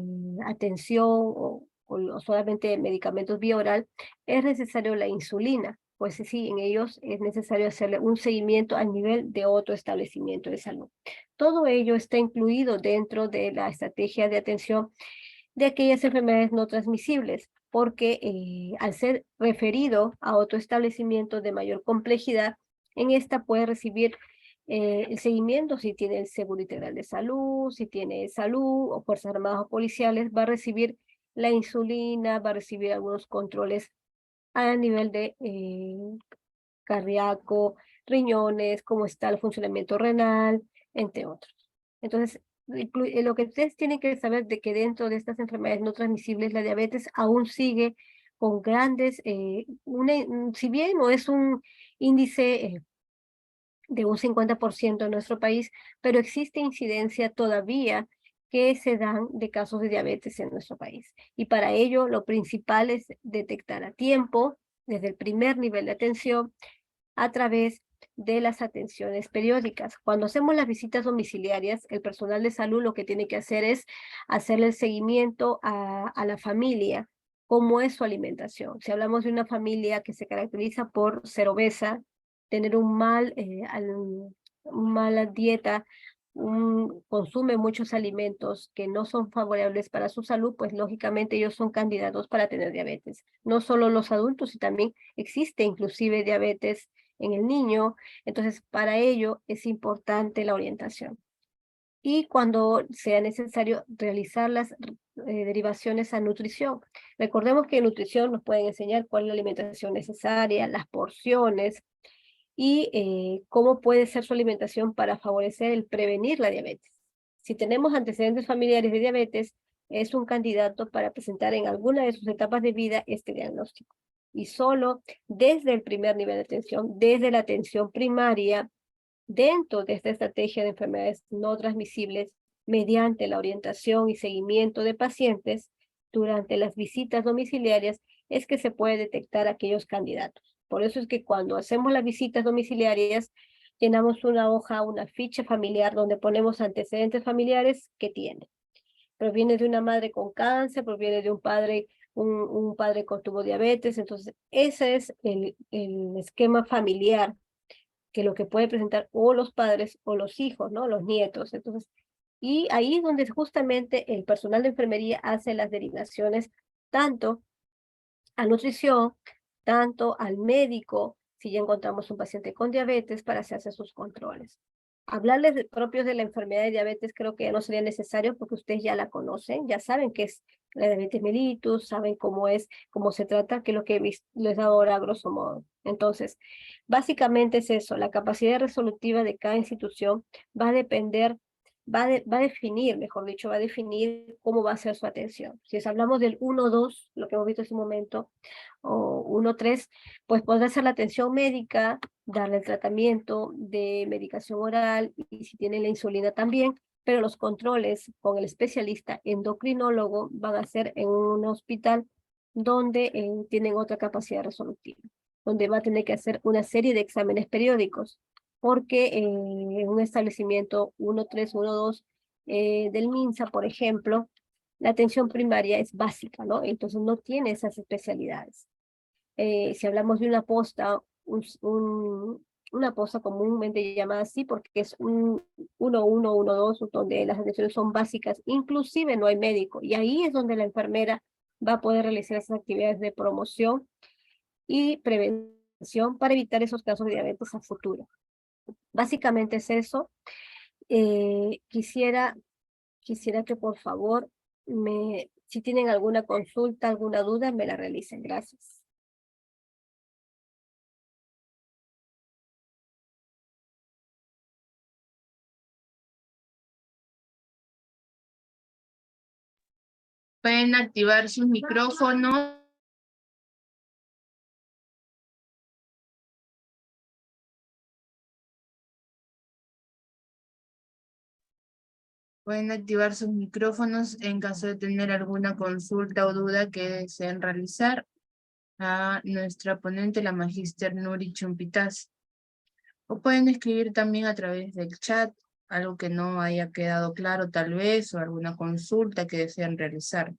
atención o solamente medicamentos vía oral, es necesario la insulina, pues sí, en ellos es necesario hacerle un seguimiento al nivel de otro establecimiento de salud. Todo ello está incluido dentro de la estrategia de atención de aquellas enfermedades no transmisibles, porque al ser referido a otro establecimiento de mayor complejidad, en esta puede recibir el seguimiento, si tiene el Seguro Integral de Salud, si tiene salud o Fuerzas Armadas o policiales, va a recibir la insulina, va a recibir algunos controles a nivel de cardíaco, riñones, cómo está el funcionamiento renal, entre otros. Entonces, lo que ustedes tienen que saber de que dentro de estas enfermedades no transmisibles, la diabetes aún sigue con grandes, si bien no es un índice de un 50% en nuestro país, pero existe incidencia todavía que se dan de casos de diabetes en nuestro país. Y para ello, lo principal es detectar a tiempo, desde el primer nivel de atención, a través de las atenciones periódicas. Cuando hacemos las visitas domiciliarias, el personal de salud lo que tiene que hacer es hacerle el seguimiento a la familia, cómo es su alimentación. Si hablamos de una familia que se caracteriza por ser obesa, tener mala dieta, consume muchos alimentos que no son favorables para su salud, pues lógicamente ellos son candidatos para tener diabetes. No solo los adultos, y también existe inclusive diabetes en el niño. Entonces, para ello es importante la orientación. Y cuando sea necesario realizar las derivaciones a nutrición. Recordemos que en nutrición nos pueden enseñar cuál es la alimentación necesaria, las porciones, y cómo puede ser su alimentación para favorecer el prevenir la diabetes. Si tenemos antecedentes familiares de diabetes, es un candidato para presentar en alguna de sus etapas de vida este diagnóstico. Y solo desde el primer nivel de atención, desde la atención primaria, dentro de esta estrategia de enfermedades no transmisibles, mediante la orientación y seguimiento de pacientes durante las visitas domiciliarias, es que se puede detectar aquellos candidatos. Por eso es que cuando hacemos las visitas domiciliarias, llenamos una hoja, una ficha familiar donde ponemos antecedentes familiares que tiene. Proviene de una madre con cáncer, proviene de un padre que tuvo diabetes. Entonces ese es el esquema familiar, que lo que puede presentar o los padres o los hijos, ¿no? Los nietos. Entonces, y ahí es donde justamente el personal de enfermería hace las derivaciones tanto a nutrición, tanto al médico, si ya encontramos un paciente con diabetes, para hacerse sus controles. Hablarles propios de la enfermedad de diabetes creo que ya no sería necesario, porque ustedes ya la conocen, ya saben qué es la diabetes mellitus, saben cómo es, cómo se trata, que es lo que les da ahora a grosso modo. Entonces, básicamente es eso, la capacidad resolutiva de cada institución va a depender, va a definir, mejor dicho, va a definir cómo va a ser su atención. Si hablamos del 1-2, lo que hemos visto en ese momento, o 1-3, pues podrá ser la atención médica, darle el tratamiento de medicación oral, y si tiene la insulina también, pero los controles con el especialista endocrinólogo van a ser en un hospital donde tienen otra capacidad resolutiva, donde va a tener que hacer una serie de exámenes periódicos, porque en un establecimiento 1-3, 1-2 del MINSA, por ejemplo, la atención primaria es básica, ¿no? Entonces no tiene esas especialidades. Si hablamos de una posta, una posta comúnmente llamada así, porque es un 1-1, 1-2, donde las atenciones son básicas, inclusive no hay médico, y ahí es donde la enfermera va a poder realizar esas actividades de promoción y prevención para evitar esos casos de diabetes a futuro. Básicamente es eso. Quisiera que por favor, si tienen alguna consulta, alguna duda, me la realicen. Gracias. Pueden activar sus micrófonos. Pueden activar sus micrófonos en caso de tener alguna consulta o duda que deseen realizar a nuestra ponente, la magíster Nuri Chumpitaz. O pueden escribir también a través del chat, algo que no haya quedado claro tal vez, o alguna consulta que deseen realizar.